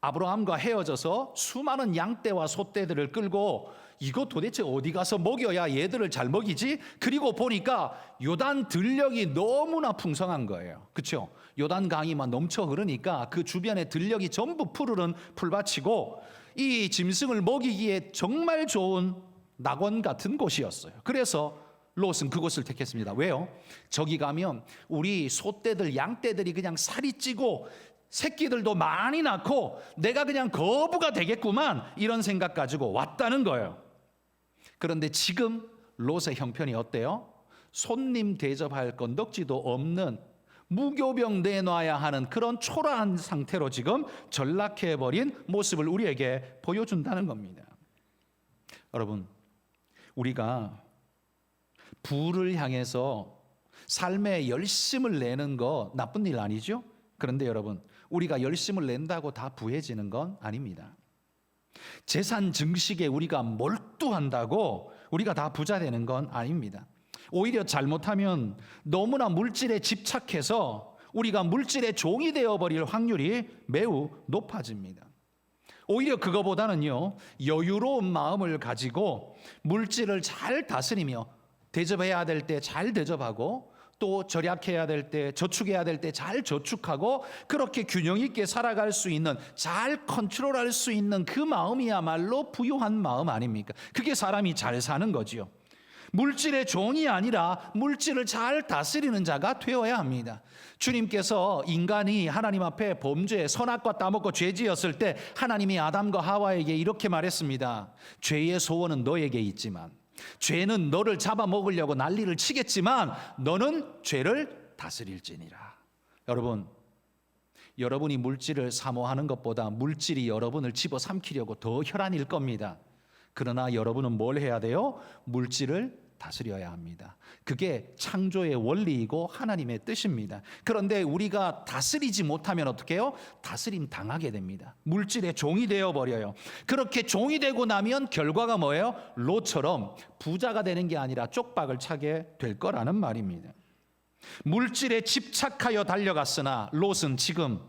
아브라함과 헤어져서 수많은 양떼와 소떼들을 끌고 이거 도대체 어디 가서 먹여야 얘들을 잘 먹이지? 그리고 보니까 요단 들녘이 너무나 풍성한 거예요. 그렇죠? 요단 강이만 넘쳐 흐르니까 그 주변에 들녘이 전부 푸르른 풀밭이고 이 짐승을 먹이기에 정말 좋은 낙원 같은 곳이었어요. 그래서 롯은 그곳을 택했습니다. 왜요? 저기 가면 우리 소떼들, 양떼들이 그냥 살이 찌고 새끼들도 많이 낳고 내가 그냥 거부가 되겠구만, 이런 생각 가지고 왔다는 거예요. 그런데 지금 롯의 형편이 어때요? 손님 대접할 건덕지도 없는, 무교병 내놔야 하는 그런 초라한 상태로 지금 전락해버린 모습을 우리에게 보여준다는 겁니다. 여러분, 우리가 부를 향해서 삶에 열심을 내는 거 나쁜 일 아니죠? 그런데 여러분, 우리가 열심을 낸다고 다 부해지는 건 아닙니다. 재산 증식에 우리가 몰두한다고 우리가 다 부자 되는 건 아닙니다. 오히려 잘못하면 너무나 물질에 집착해서 우리가 물질의 종이 되어버릴 확률이 매우 높아집니다. 오히려 그거보다는요, 여유로운 마음을 가지고 물질을 잘 다스리며 대접해야 될 때 잘 대접하고 또 절약해야 될 때, 저축해야 될 때 잘 저축하고 그렇게 균형 있게 살아갈 수 있는, 잘 컨트롤할 수 있는 그 마음이야말로 부유한 마음 아닙니까? 그게 사람이 잘 사는 거지요. 물질의 종이 아니라 물질을 잘 다스리는 자가 되어야 합니다. 주님께서 인간이 하나님 앞에 범죄, 선악과 따먹고 죄지었을 때 하나님이 아담과 하와에게 이렇게 말했습니다. 죄의 소원은 너에게 있지만, 죄는 너를 잡아먹으려고 난리를 치겠지만 너는 죄를 다스릴지니라. 여러분, 여러분이 물질을 사모하는 것보다 물질이 여러분을 집어삼키려고 더 혈안일 겁니다. 그러나 여러분은 뭘 해야 돼요? 물질을 다스려야 합니다. 그게 창조의 원리이고 하나님의 뜻입니다. 그런데 우리가 다스리지 못하면 어떻게 해요? 다스림 당하게 됩니다. 물질의 종이 되어버려요. 그렇게 종이 되고 나면 결과가 뭐예요? 롯처럼 부자가 되는 게 아니라 쪽박을 차게 될 거라는 말입니다. 물질에 집착하여 달려갔으나 롯은 지금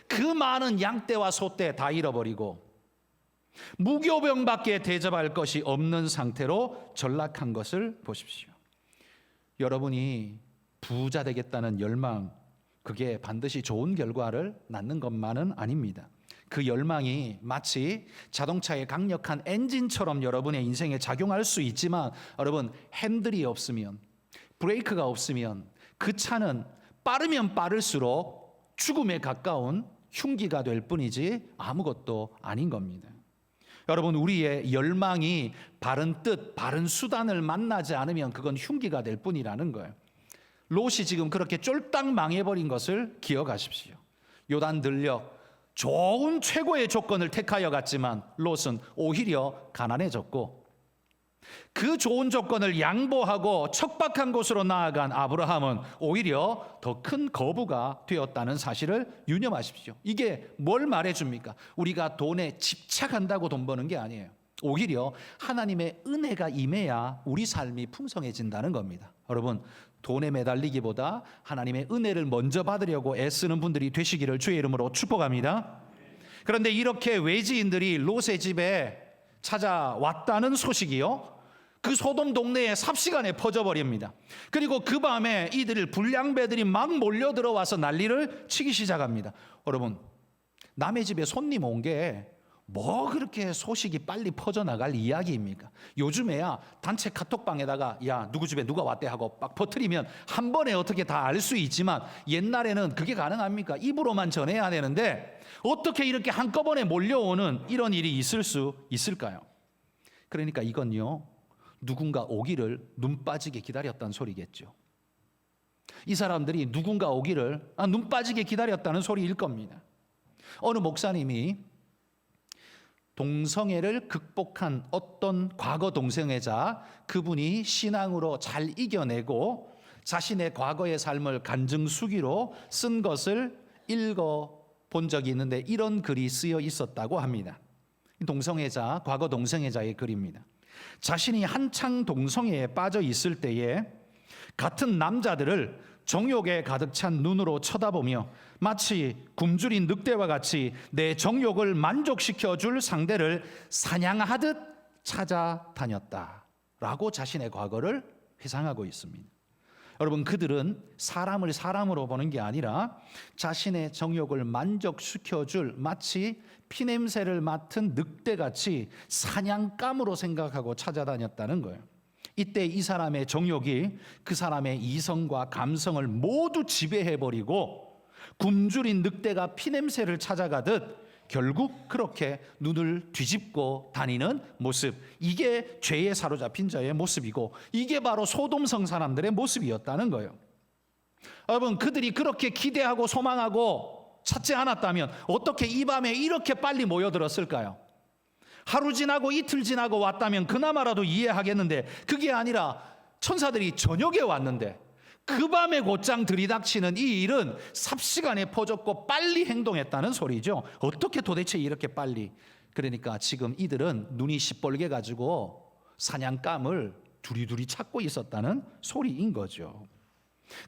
그 많은 양떼와 소떼 다 잃어버리고 무교병밖에 대접할 것이 없는 상태로 전락한 것을 보십시오. 여러분이 부자 되겠다는 열망, 그게 반드시 좋은 결과를 낳는 것만은 아닙니다. 그 열망이 마치 자동차의 강력한 엔진처럼 여러분의 인생에 작용할 수 있지만, 여러분, 핸들이 없으면, 브레이크가 없으면 그 차는 빠르면 빠를수록 죽음에 가까운 흉기가 될 뿐이지 아무것도 아닌 겁니다. 여러분, 우리의 열망이 바른 뜻, 바른 수단을 만나지 않으면 그건 흉기가 될 뿐이라는 거예요. 롯이 지금 그렇게 쫄딱 망해버린 것을 기억하십시오. 요단 들녘 좋은 최고의 조건을 택하여 갔지만 롯은 오히려 가난해졌고, 그 좋은 조건을 양보하고 척박한 곳으로 나아간 아브라함은 오히려 더 큰 거부가 되었다는 사실을 유념하십시오. 이게 뭘 말해줍니까? 우리가 돈에 집착한다고 돈 버는 게 아니에요. 오히려 하나님의 은혜가 임해야 우리 삶이 풍성해진다는 겁니다. 여러분, 돈에 매달리기보다 하나님의 은혜를 먼저 받으려고 애쓰는 분들이 되시기를 주의 이름으로 축복합니다. 그런데 이렇게 외지인들이 롯의 집에 찾아왔다는 소식이요, 그 소돔 동네에 삽시간에 퍼져버립니다. 그리고 그 밤에 이들 불량배들이 막 몰려 들어와서 난리를 치기 시작합니다. 여러분, 남의 집에 손님 온 게 뭐 그렇게 소식이 빨리 퍼져나갈 이야기입니까? 요즘에야 단체 카톡방에다가 야 누구 집에 누가 왔대 하고 막 퍼뜨리면 한 번에 어떻게 다 알 수 있지만, 옛날에는 그게 가능합니까? 입으로만 전해야 되는데 어떻게 이렇게 한꺼번에 몰려오는 이런 일이 있을 수 있을까요? 그러니까 이건요, 누군가 오기를 눈 빠지게 기다렸다는 소리겠죠. 이 사람들이 누군가 오기를 눈 빠지게 기다렸다는 소리일 겁니다. 어느 목사님이 동성애를 극복한 어떤 과거 동성애자, 그분이 신앙으로 잘 이겨내고 자신의 과거의 삶을 간증수기로 쓴 것을 읽어본 적이 있는데 이런 글이 쓰여 있었다고 합니다. 동성애자, 과거 동성애자의 글입니다. 자신이 한창 동성애에 빠져 있을 때에 같은 남자들을 정욕에 가득 찬 눈으로 쳐다보며 마치 굶주린 늑대와 같이 내 정욕을 만족시켜 줄 상대를 사냥하듯 찾아다녔다라고 자신의 과거를 회상하고 있습니다. 여러분, 그들은 사람을 사람으로 보는 게 아니라 자신의 정욕을 만족시켜 줄 마치 피냄새를 맡은 늑대같이 사냥감으로 생각하고 찾아다녔다는 거예요. 이때 이 사람의 정욕이 그 사람의 이성과 감성을 모두 지배해버리고 굶주린 늑대가 피냄새를 찾아가듯 결국 그렇게 눈을 뒤집고 다니는 모습, 이게 죄에 사로잡힌 자의 모습이고 이게 바로 소돔성 사람들의 모습이었다는 거예요. 여러분, 그들이 그렇게 기대하고 소망하고 찾지 않았다면 어떻게 이 밤에 이렇게 빨리 모여들었을까요? 하루 지나고 이틀 지나고 왔다면 그나마라도 이해하겠는데 그게 아니라 천사들이 저녁에 왔는데 그 밤에 곧장 들이닥치는 이 일은 삽시간에 퍼졌고 빨리 행동했다는 소리죠. 어떻게 도대체 이렇게 빨리? 그러니까 지금 이들은 눈이 시뻘게 가지고 사냥감을 두리두리 찾고 있었다는 소리인 거죠.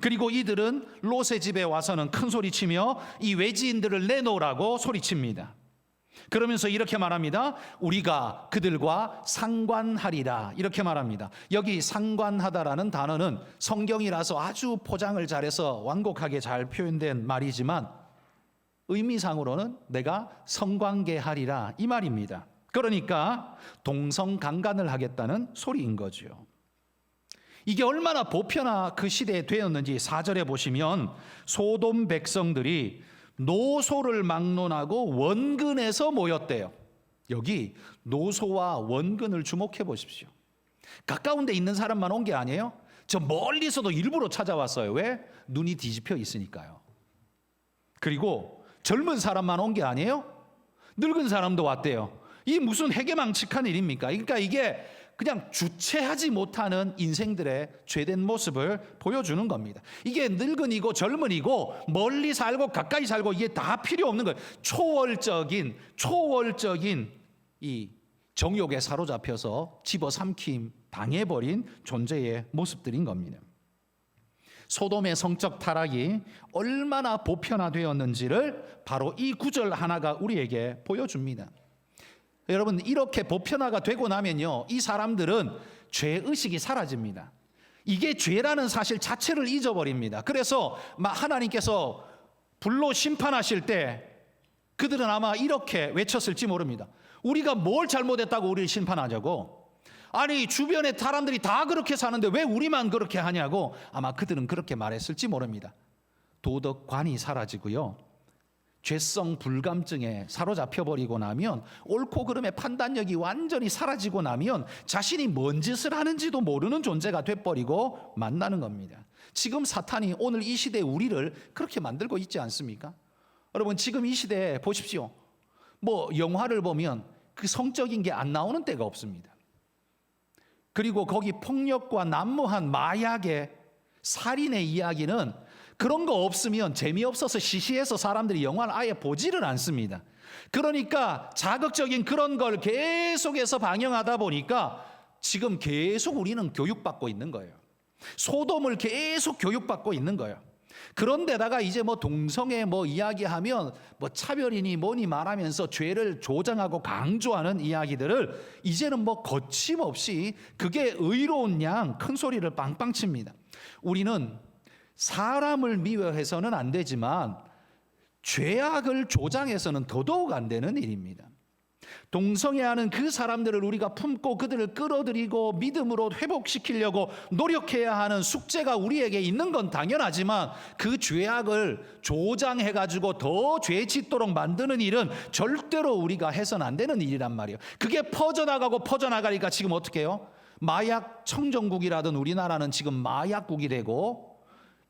그리고 이들은 롯의 집에 와서는 큰 소리치며 이 외지인들을 내놓으라고 소리칩니다. 그러면서 이렇게 말합니다. 우리가 그들과 상관하리라, 이렇게 말합니다. 여기 상관하다라는 단어는 성경이라서 아주 포장을 잘해서 완곡하게 잘 표현된 말이지만 의미상으로는 내가 성관계하리라, 이 말입니다. 그러니까 동성강간을 하겠다는 소리인 거죠. 이게 얼마나 보편화 그 시대에 되었는지 4절에 보시면 소돔 백성들이 노소를 막론하고 원근에서 모였대요. 여기 노소와 원근을 주목해 보십시오. 가까운 데 있는 사람만 온 게 아니에요. 저 멀리서도 일부러 찾아왔어요. 왜? 눈이 뒤집혀 있으니까요. 그리고 젊은 사람만 온 게 아니에요. 늙은 사람도 왔대요. 이 무슨 해괴망측한 일입니까? 그러니까 이게 그냥 주체하지 못하는 인생들의 죄된 모습을 보여주는 겁니다. 이게 늙은이고 젊은이고 멀리 살고 가까이 살고 이게 다 필요 없는 거예요. 초월적인 이 정욕에 사로잡혀서 집어삼킴 당해버린 존재의 모습들인 겁니다. 소돔의 성적 타락이 얼마나 보편화되었는지를 바로 이 구절 하나가 우리에게 보여줍니다. 여러분, 이렇게 보편화가 되고 나면요, 이 사람들은 죄의식이 사라집니다. 이게 죄라는 사실 자체를 잊어버립니다. 그래서 하나님께서 불로 심판하실 때 그들은 아마 이렇게 외쳤을지 모릅니다. 우리가 뭘 잘못했다고 우리를 심판하자고? 아니, 주변의 사람들이 다 그렇게 사는데 왜 우리만 그렇게 하냐고 아마 그들은 그렇게 말했을지 모릅니다. 도덕관이 사라지고요, 죄성 불감증에 사로잡혀버리고 나면, 옳고 그름의 판단력이 완전히 사라지고 나면 자신이 뭔 짓을 하는지도 모르는 존재가 돼버리고 만나는 겁니다. 지금 사탄이 오늘 이 시대에 우리를 그렇게 만들고 있지 않습니까? 여러분, 지금 이 시대에 보십시오. 영화를 보면 그 성적인 게 안 나오는 때가 없습니다. 그리고 거기 폭력과 난무한 마약의 살인의 이야기는 그런 거 없으면 재미없어서 시시해서 사람들이 영화를 아예 보지를 않습니다. 그러니까 자극적인 그런 걸 계속해서 방영하다 보니까 지금 계속 우리는 교육받고 있는 거예요. 소돔을 계속 교육받고 있는 거예요. 그런데다가 이제 동성애 이야기하면 차별이니 뭐니 말하면서 죄를 조장하고 강조하는 이야기들을 이제는 거침없이 그게 의로운 양 큰 소리를 빵빵 칩니다. 우리는 사람을 미워해서는 안 되지만 죄악을 조장해서는 더더욱 안 되는 일입니다. 동성애하는 그 사람들을 우리가 품고 그들을 끌어들이고 믿음으로 회복시키려고 노력해야 하는 숙제가 우리에게 있는 건 당연하지만 그 죄악을 조장해가지고 더 죄 짓도록 만드는 일은 절대로 우리가 해서는 안 되는 일이란 말이에요. 그게 퍼져나가니까 지금 어떻게 해요? 마약 청정국이라던 우리나라는 지금 마약국이 되고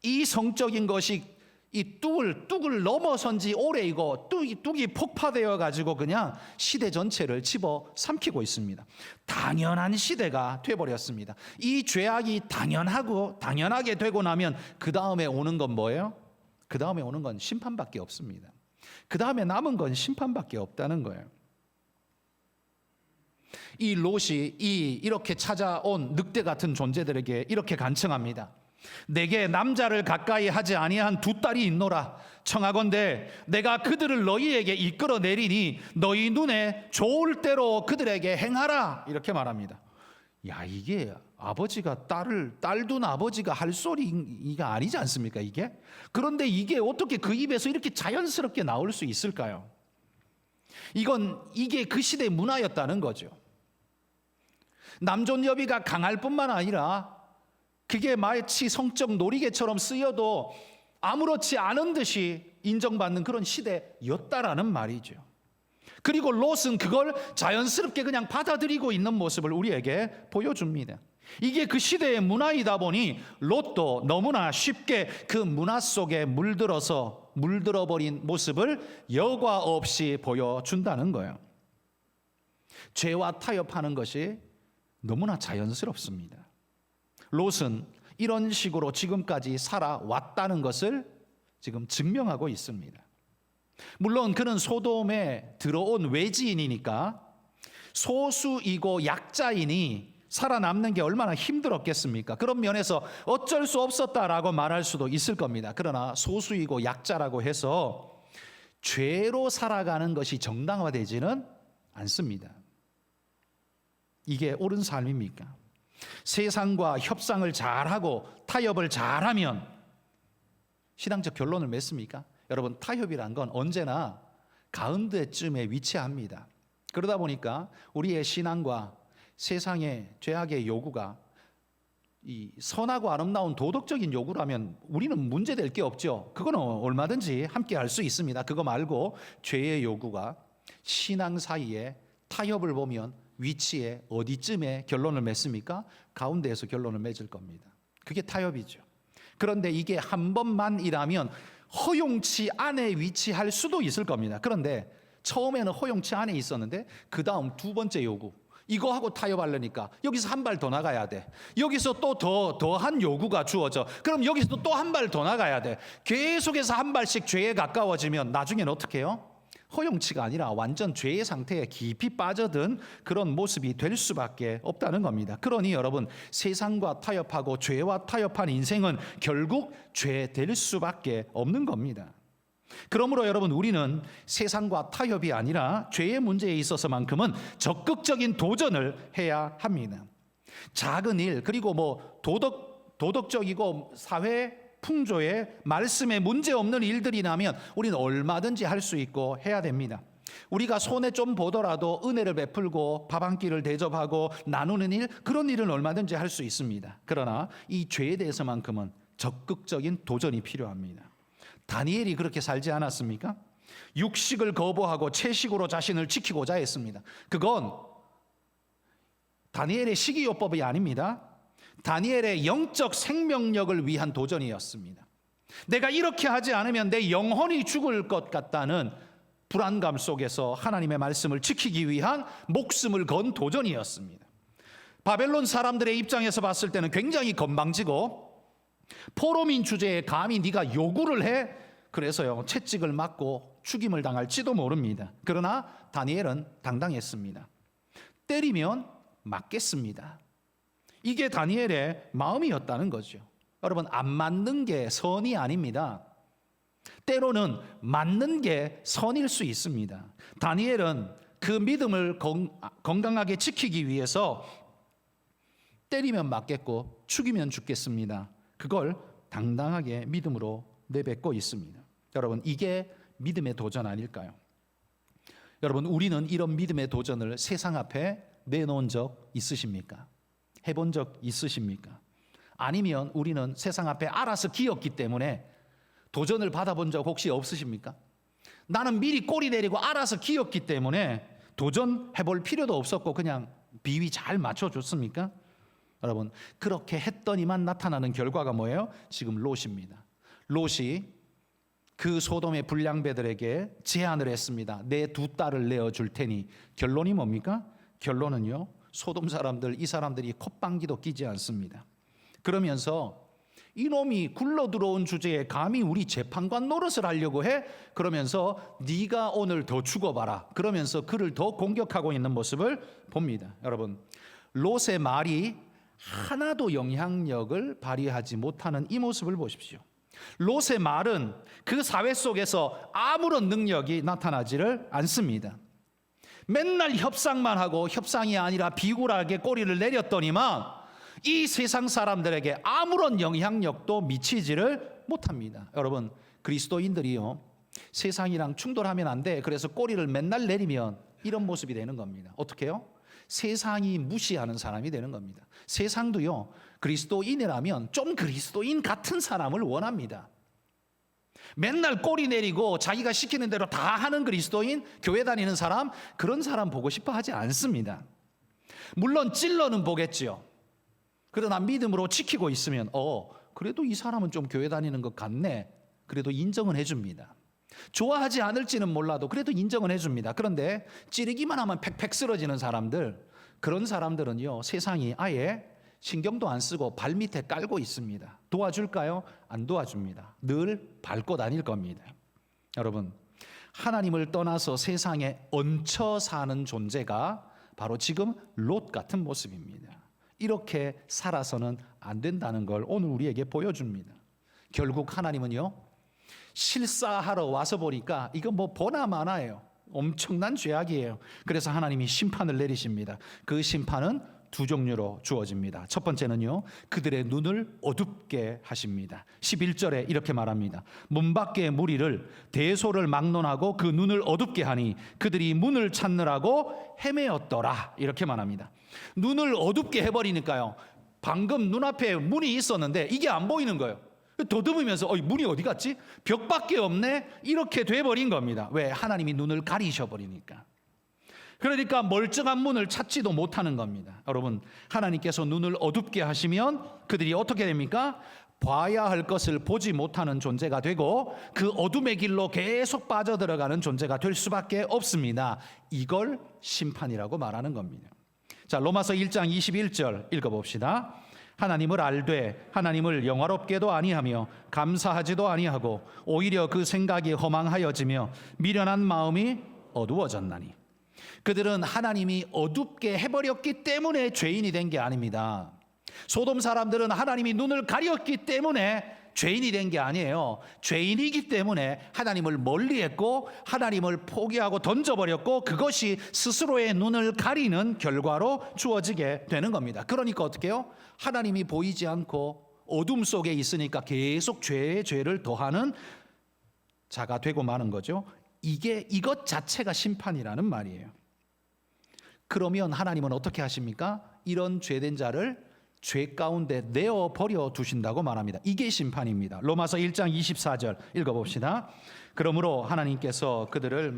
이 성적인 것이 이 뚝을 넘어선 지 오래이고 뚝이 폭파되어 가지고 그냥 시대 전체를 집어삼키고 있습니다. 당연한 시대가 돼버렸습니다. 이 죄악이 당연하게 되고 나면 그 다음에 오는 건 뭐예요? 그 다음에 오는 건 심판밖에 없습니다. 그 다음에 남은 건 심판밖에 없다는 거예요. 이 롯이 이렇게 찾아온 늑대 같은 존재들에게 이렇게 간청합니다. 내게 남자를 가까이 하지 아니한 두 딸이 있노라. 청하건대 내가 그들을 너희에게 이끌어 내리니 너희 눈에 좋을 대로 그들에게 행하라. 이렇게 말합니다. 야, 이게 아버지가 딸 둔 아버지가 할 소리가 아니지 않습니까, 이게? 그런데 이게 어떻게 그 입에서 이렇게 자연스럽게 나올 수 있을까요? 이게 그 시대의 문화였다는 거죠. 남존여비가 강할 뿐만 아니라 그게 마치 성적 놀이개처럼 쓰여도 아무렇지 않은 듯이 인정받는 그런 시대였다라는 말이죠. 그리고 롯은 그걸 자연스럽게 그냥 받아들이고 있는 모습을 우리에게 보여줍니다. 이게 그 시대의 문화이다 보니 롯도 너무나 쉽게 그 문화 속에 물들어버린 모습을 여과 없이 보여준다는 거예요. 죄와 타협하는 것이 너무나 자연스럽습니다. 롯은 이런 식으로 지금까지 살아왔다는 것을 지금 증명하고 있습니다. 물론 그는 소돔에 들어온 외지인이니까 소수이고 약자이니 살아남는 게 얼마나 힘들었겠습니까? 그런 면에서 어쩔 수 없었다라고 말할 수도 있을 겁니다. 그러나 소수이고 약자라고 해서 죄로 살아가는 것이 정당화되지는 않습니다. 이게 옳은 삶입니까? 세상과 협상을 잘하고 타협을 잘하면 신앙적 결론을 맺습니까? 여러분, 타협이란 건 언제나 가운데쯤에 위치합니다. 그러다 보니까 우리의 신앙과 세상의 죄악의 요구가 이 선하고 아름다운 도덕적인 요구라면 우리는 문제될 게 없죠. 그거는 얼마든지 함께 할 수 있습니다. 그거 말고 죄의 요구가 신앙 사이에 타협을 보면 위치에 어디쯤에 결론을 맺습니까? 가운데에서 결론을 맺을 겁니다. 그게 타협이죠. 그런데 이게 한 번만이라면 허용치 안에 위치할 수도 있을 겁니다. 그런데 처음에는 허용치 안에 있었는데 그 다음 두 번째 요구, 이거 하고 타협하려니까 여기서 한 발 더 나가야 돼. 여기서 또 더한 요구가 주어져. 그럼 여기서 또 한 발 더 나가야 돼. 계속해서 한 발씩 죄에 가까워지면 나중에는 어떻게 해요? 허용치가 아니라 완전 죄의 상태에 깊이 빠져든 그런 모습이 될 수밖에 없다는 겁니다. 그러니 여러분, 세상과 타협하고 죄와 타협한 인생은 결국 죄 될 수밖에 없는 겁니다. 그러므로 여러분, 우리는 세상과 타협이 아니라 죄의 문제에 있어서만큼은 적극적인 도전을 해야 합니다. 작은 일, 그리고 도덕적이고 사회 풍조에 말씀에 문제없는 일들이 나면 우리는 얼마든지 할 수 있고 해야 됩니다. 우리가 손에 좀 보더라도 은혜를 베풀고 밥 한 끼를 대접하고 나누는 일, 그런 일은 얼마든지 할 수 있습니다. 그러나 이 죄에 대해서만큼은 적극적인 도전이 필요합니다. 다니엘이 그렇게 살지 않았습니까? 육식을 거부하고 채식으로 자신을 지키고자 했습니다. 그건 다니엘의 식이요법이 아닙니다. 다니엘의 영적 생명력을 위한 도전이었습니다. 내가 이렇게 하지 않으면 내 영혼이 죽을 것 같다는 불안감 속에서 하나님의 말씀을 지키기 위한 목숨을 건 도전이었습니다. 바벨론 사람들의 입장에서 봤을 때는 굉장히 건방지고, 포로민 주제에 감히 네가 요구를 해? 그래서요, 채찍을 맞고 죽임을 당할지도 모릅니다. 그러나 다니엘은 당당했습니다. 때리면 맞겠습니다. 이게 다니엘의 마음이었다는 거죠. 여러분, 안 맞는 게 선이 아닙니다. 때로는 맞는 게 선일 수 있습니다. 다니엘은 그 믿음을 건강하게 지키기 위해서 때리면 맞겠고 죽이면 죽겠습니다. 그걸 당당하게 믿음으로 내뱉고 있습니다. 여러분, 이게 믿음의 도전 아닐까요? 여러분, 우리는 이런 믿음의 도전을 세상 앞에 내놓은 적 있으십니까? 해본 적 있으십니까? 아니면 우리는 세상 앞에 알아서 기었기 때문에 도전을 받아본 적 혹시 없으십니까? 나는 미리 꼬리 내리고 알아서 기었기 때문에 도전해볼 필요도 없었고 그냥 비위 잘 맞춰줬습니까? 여러분, 그렇게 했더니만 나타나는 결과가 뭐예요? 지금 롯입니다. 롯이 그 소돔의 불량배들에게 제안을 했습니다. 내 두 딸을 내어줄 테니. 결론이 뭡니까? 결론은요, 소돔 사람들, 이 사람들이 콧방귀도 끼지 않습니다. 그러면서 이놈이 굴러 들어온 주제에 감히 우리 재판관 노릇을 하려고 해? 그러면서 네가 오늘 더 죽어봐라. 그러면서 그를 더 공격하고 있는 모습을 봅니다. 여러분, 롯의 말이 하나도 영향력을 발휘하지 못하는 이 모습을 보십시오. 롯의 말은 그 사회 속에서 아무런 능력이 나타나지를 않습니다. 맨날 협상만 하고 협상이 아니라 비굴하게 꼬리를 내렸더니만 이 세상 사람들에게 아무런 영향력도 미치지를 못합니다. 여러분, 그리스도인들이요, 세상이랑 충돌하면 안 돼. 그래서 꼬리를 맨날 내리면 이런 모습이 되는 겁니다. 어떻게 해요? 세상이 무시하는 사람이 되는 겁니다. 세상도요, 그리스도인이라면 좀 그리스도인 같은 사람을 원합니다. 맨날 꼬리 내리고 자기가 시키는 대로 다 하는 그리스도인, 교회 다니는 사람, 그런 사람 보고 싶어 하지 않습니다. 물론 찔러는 보겠지요. 그러나 믿음으로 지키고 있으면 그래도 이 사람은 좀 교회 다니는 것 같네. 그래도 인정은 해줍니다. 좋아하지 않을지는 몰라도 그래도 인정은 해줍니다. 그런데 찌르기만 하면 팩팩 쓰러지는 사람들, 그런 사람들은요, 세상이 아예 신경도 안 쓰고 발밑에 깔고 있습니다. 도와줄까요? 안 도와줍니다. 늘 밟고 다닐 겁니다. 여러분, 하나님을 떠나서 세상에 얹혀 사는 존재가 바로 지금 롯 같은 모습입니다. 이렇게 살아서는 안 된다는 걸 오늘 우리에게 보여줍니다. 결국 하나님은요, 실사하러 와서 보니까 이거 뭐 보나마나예요. 엄청난 죄악이에요. 그래서 하나님이 심판을 내리십니다. 그 심판은 두 종류로 주어집니다. 첫 번째는요, 그들의 눈을 어둡게 하십니다. 11절에 이렇게 말합니다. 문 밖의 무리를 대소를 막론하고 그 눈을 어둡게 하니 그들이 문을 찾느라고 헤매었더라. 이렇게 말합니다. 눈을 어둡게 해버리니까요, 방금 눈앞에 문이 있었는데 이게 안 보이는 거예요. 더듬으면서 문이 어디 갔지? 벽밖에 없네? 이렇게 돼버린 겁니다. 왜? 하나님이 눈을 가리셔버리니까. 그러니까 멀쩡한 문을 찾지도 못하는 겁니다. 여러분, 하나님께서 눈을 어둡게 하시면 그들이 어떻게 됩니까? 봐야 할 것을 보지 못하는 존재가 되고 그 어둠의 길로 계속 빠져들어가는 존재가 될 수밖에 없습니다. 이걸 심판이라고 말하는 겁니다. 자, 로마서 1장 21절 읽어봅시다. 하나님을 알되 하나님을 영화롭게도 아니하며 감사하지도 아니하고 오히려 그 생각이 허망하여지며 미련한 마음이 어두워졌나니. 그들은 하나님이 어둡게 해버렸기 때문에 죄인이 된 게 아닙니다. 소돔 사람들은 하나님이 눈을 가렸기 때문에 죄인이 된 게 아니에요. 죄인이기 때문에 하나님을 멀리했고 하나님을 포기하고 던져버렸고 그것이 스스로의 눈을 가리는 결과로 주어지게 되는 겁니다. 그러니까 어떻게 해요? 하나님이 보이지 않고 어둠 속에 있으니까 계속 죄에 죄를 더하는 자가 되고 마는 거죠. 이것 자체가 심판이라는 말이에요. 그러면 하나님은 어떻게 하십니까? 이런 죄된 자를 죄 가운데 내어버려 두신다고 말합니다. 이게 심판입니다. 로마서 1장 24절 읽어봅시다. 그러므로 하나님께서 그들의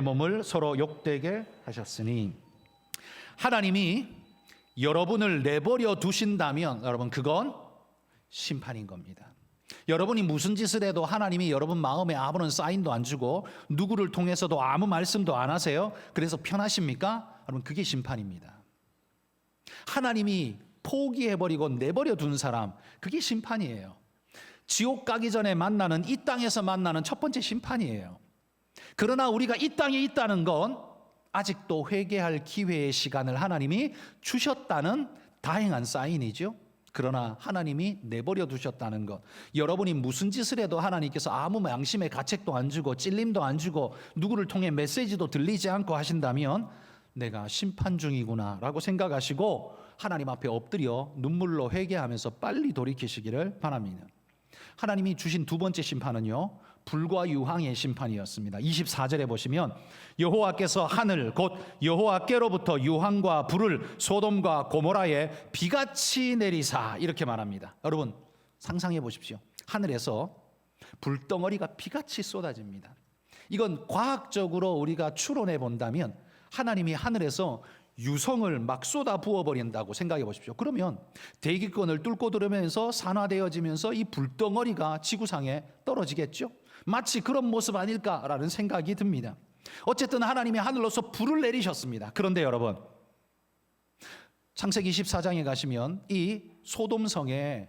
몸을 서로 욕되게 하셨으니, 하나님이 여러분을 내버려 두신다면 여러분, 그건 심판인 겁니다. 여러분이 무슨 짓을 해도 하나님이 여러분 마음에 아무런 사인도 안 주고 누구를 통해서도 아무 말씀도 안 하세요. 그래서 편하십니까? 여러분, 그게 심판입니다. 하나님이 포기해버리고 내버려 둔 사람, 그게 심판이에요. 지옥 가기 전에 만나는, 이 땅에서 만나는 첫 번째 심판이에요. 그러나 우리가 이 땅에 있다는 건 아직도 회개할 기회의 시간을 하나님이 주셨다는 다행한 사인이죠. 그러나 하나님이 내버려 두셨다는 것, 여러분이 무슨 짓을 해도 하나님께서 아무 양심의 가책도 안 주고 찔림도 안 주고 누구를 통해 메시지도 들리지 않고 하신다면 내가 심판 중이구나 라고 생각하시고 하나님 앞에 엎드려 눈물로 회개하면서 빨리 돌이키시기를 바랍니다. 하나님이 주신 두 번째 심판은요, 불과 유황의 심판이었습니다. 24절에 보시면 여호와께서 하늘 곧 여호와께로부터 유황과 불을 소돔과 고모라에 비같이 내리사, 이렇게 말합니다. 여러분, 상상해 보십시오. 하늘에서 불덩어리가 비같이 쏟아집니다. 이건 과학적으로 우리가 추론해 본다면 하나님이 하늘에서 유성을 막 쏟아 부어버린다고 생각해 보십시오. 그러면 대기권을 뚫고 들어오면서 산화되어지면서 이 불덩어리가 지구상에 떨어지겠죠. 마치 그런 모습 아닐까라는 생각이 듭니다. 어쨌든 하나님이 하늘로서 불을 내리셨습니다. 그런데 여러분, 창세기 24장에 가시면 이 소돔성에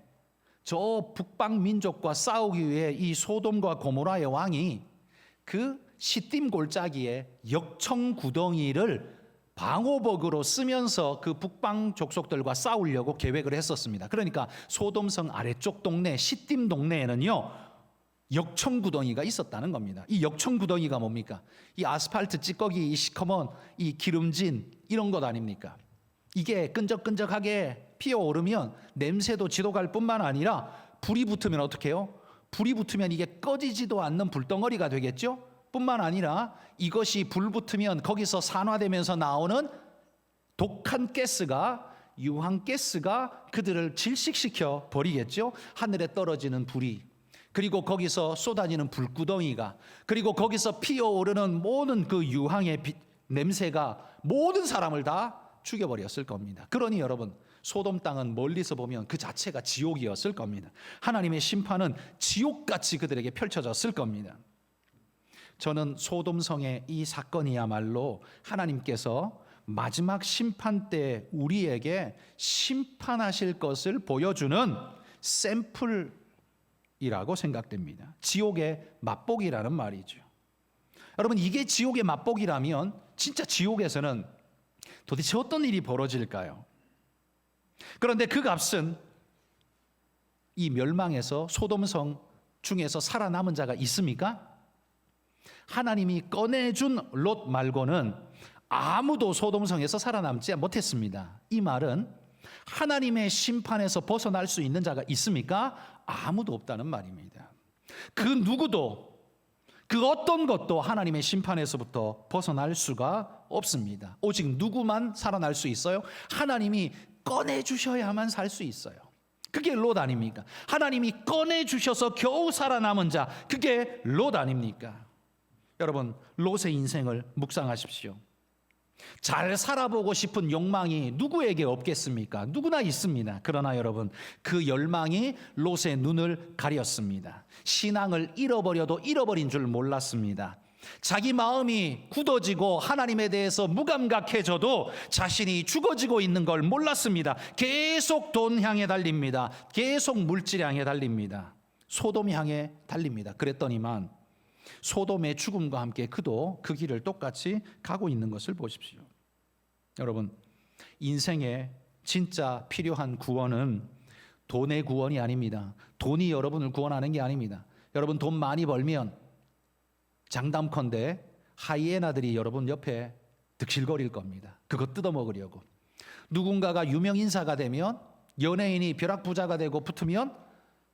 저 북방 민족과 싸우기 위해 이 소돔과 고모라의 왕이 그 시딤 골짜기에 역청 구덩이를 방호복으로 쓰면서 그 북방 족속들과 싸우려고 계획을 했었습니다. 그러니까 소돔성 아래쪽 동네 시딤 동네에는요 역청 구덩이가 있었다는 겁니다. 이 역청 구덩이가 뭡니까? 이 아스팔트 찌꺼기, 이 시커먼 이 기름진 이런 것 아닙니까? 이게 끈적끈적하게 피어오르면 냄새도 지독할 뿐만 아니라 불이 붙으면 어떻게 해요? 불이 붙으면 이게 꺼지지도 않는 불덩어리가 되겠죠? 뿐만 아니라 이것이 불 붙으면 거기서 산화되면서 나오는 독한 가스가, 유황가스가 그들을 질식시켜 버리겠죠? 하늘에 떨어지는 불이, 그리고 거기서 쏟아지는 불구덩이가, 그리고 거기서 피어오르는 모든 그 유황의 냄새가 모든 사람을 다 죽여버렸을 겁니다. 그러니 여러분, 소돔 땅은 멀리서 보면 그 자체가 지옥이었을 겁니다. 하나님의 심판은 지옥같이 그들에게 펼쳐졌을 겁니다. 저는 소돔성의 이 사건이야말로 하나님께서 마지막 심판 때 우리에게 심판하실 것을 보여주는 샘플이라고 생각됩니다. 지옥의 맛보기라는 말이죠. 여러분, 이게 지옥의 맛보기라면 진짜 지옥에서는 도대체 어떤 일이 벌어질까요? 그런데 그 값은 이 멸망에서 소돔성 중에서 살아남은 자가 있습니까? 하나님이 꺼내준 롯 말고는 아무도 소돔성에서 살아남지 못했습니다. 이 말은 하나님의 심판에서 벗어날 수 있는 자가 있습니까? 아무도 없다는 말입니다. 그 누구도, 그 어떤 것도 하나님의 심판에서부터 벗어날 수가 없습니다. 오직 누구만 살아날 수 있어요? 하나님이 꺼내주셔야만 살 수 있어요. 그게 롯 아닙니까? 하나님이 꺼내주셔서 겨우 살아남은 자, 그게 롯 아닙니까? 여러분, 롯의 인생을 묵상하십시오. 잘 살아보고 싶은 욕망이 누구에게 없겠습니까? 누구나 있습니다. 그러나 여러분, 그 열망이 롯의 눈을 가렸습니다. 신앙을 잃어버려도 잃어버린 줄 몰랐습니다. 자기 마음이 굳어지고 하나님에 대해서 무감각해져도 자신이 죽어지고 있는 걸 몰랐습니다. 계속 돈 향해 달립니다. 계속 물질 향해 달립니다. 소돔 향해 달립니다. 그랬더니만 소돔의 죽음과 함께 그도 그 길을 똑같이 가고 있는 것을 보십시오. 여러분, 인생에 진짜 필요한 구원은 돈의 구원이 아닙니다. 돈이 여러분을 구원하는 게 아닙니다. 여러분, 돈 많이 벌면 장담컨대 하이에나들이 여러분 옆에 득실거릴 겁니다. 그거 뜯어먹으려고. 누군가가 유명 인사가 되면, 연예인이 벼락부자가 되고 붙으면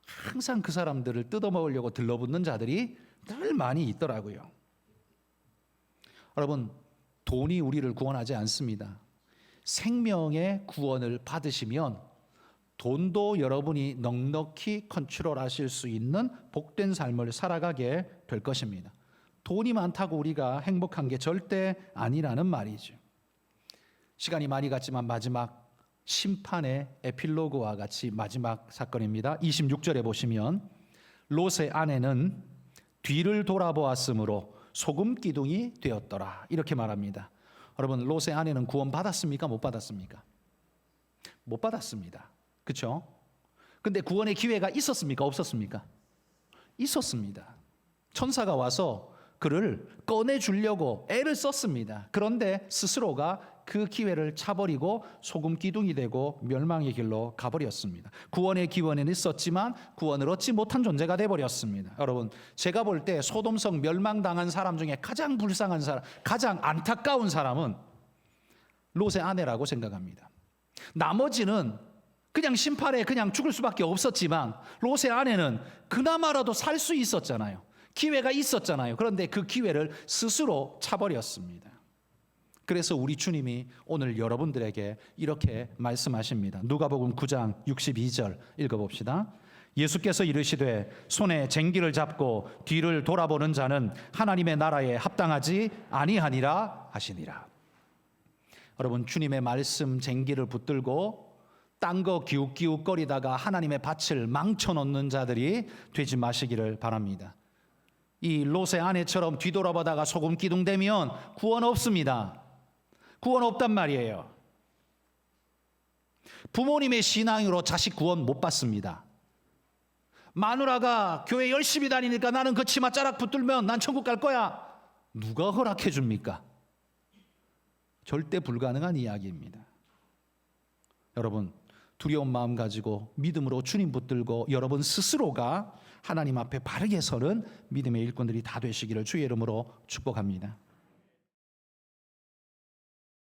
항상 그 사람들을 뜯어먹으려고 들러붙는 자들이 늘 많이 있더라고요. 여러분, 돈이 우리를 구원하지 않습니다. 생명의 구원을 받으시면 돈도 여러분이 넉넉히 컨트롤하실 수 있는 복된 삶을 살아가게 될 것입니다. 돈이 많다고 우리가 행복한 게 절대 아니라는 말이죠. 시간이 많이 갔지만 마지막 심판의 에필로그와 같이 마지막 사건입니다. 26절에 보시면 롯의 아내는 뒤를 돌아보았으므로 소금 기둥이 되었더라, 이렇게 말합니다. 여러분, 롯의 아내는 구원 받았습니까? 못 받았습니까? 못 받았습니다. 그렇죠? 근데 구원의 기회가 있었습니까? 없었습니까? 있었습니다. 천사가 와서 그를 꺼내주려고 애를 썼습니다. 그런데 스스로가 그 기회를 차버리고 소금 기둥이 되고 멸망의 길로 가버렸습니다. 구원의 기회는 있었지만 구원을 얻지 못한 존재가 되어버렸습니다. 여러분, 제가 볼 때 소돔성 멸망당한 사람 중에 가장 불쌍한 사람, 가장 안타까운 사람은 롯의 아내라고 생각합니다. 나머지는 그냥 심판에 그냥 죽을 수밖에 없었지만 롯의 아내는 그나마라도 살 수 있었잖아요. 기회가 있었잖아요. 그런데 그 기회를 스스로 차버렸습니다. 그래서 우리 주님이 오늘 여러분들에게 이렇게 말씀하십니다. 누가복음 9장 62절 읽어봅시다. 예수께서 이르시되 손에 쟁기를 잡고 뒤를 돌아보는 자는 하나님의 나라에 합당하지 아니하니라 하시니라. 여러분, 주님의 말씀 쟁기를 붙들고 딴 거 기웃기웃거리다가 하나님의 밭을 망쳐놓는 자들이 되지 마시기를 바랍니다. 이 롯의 아내처럼 뒤돌아보다가 소금 기둥되면 구원 없습니다. 구원 없단 말이에요. 부모님의 신앙으로 자식 구원 못 받습니다. 마누라가 교회 열심히 다니니까 나는 그 치마 자락 붙들면 난 천국 갈 거야. 누가 허락해 줍니까? 절대 불가능한 이야기입니다. 여러분, 두려운 마음 가지고 믿음으로 주님 붙들고 여러분 스스로가 하나님 앞에 바르게 서는 믿음의 일꾼들이 다 되시기를 주의 이름으로 축복합니다.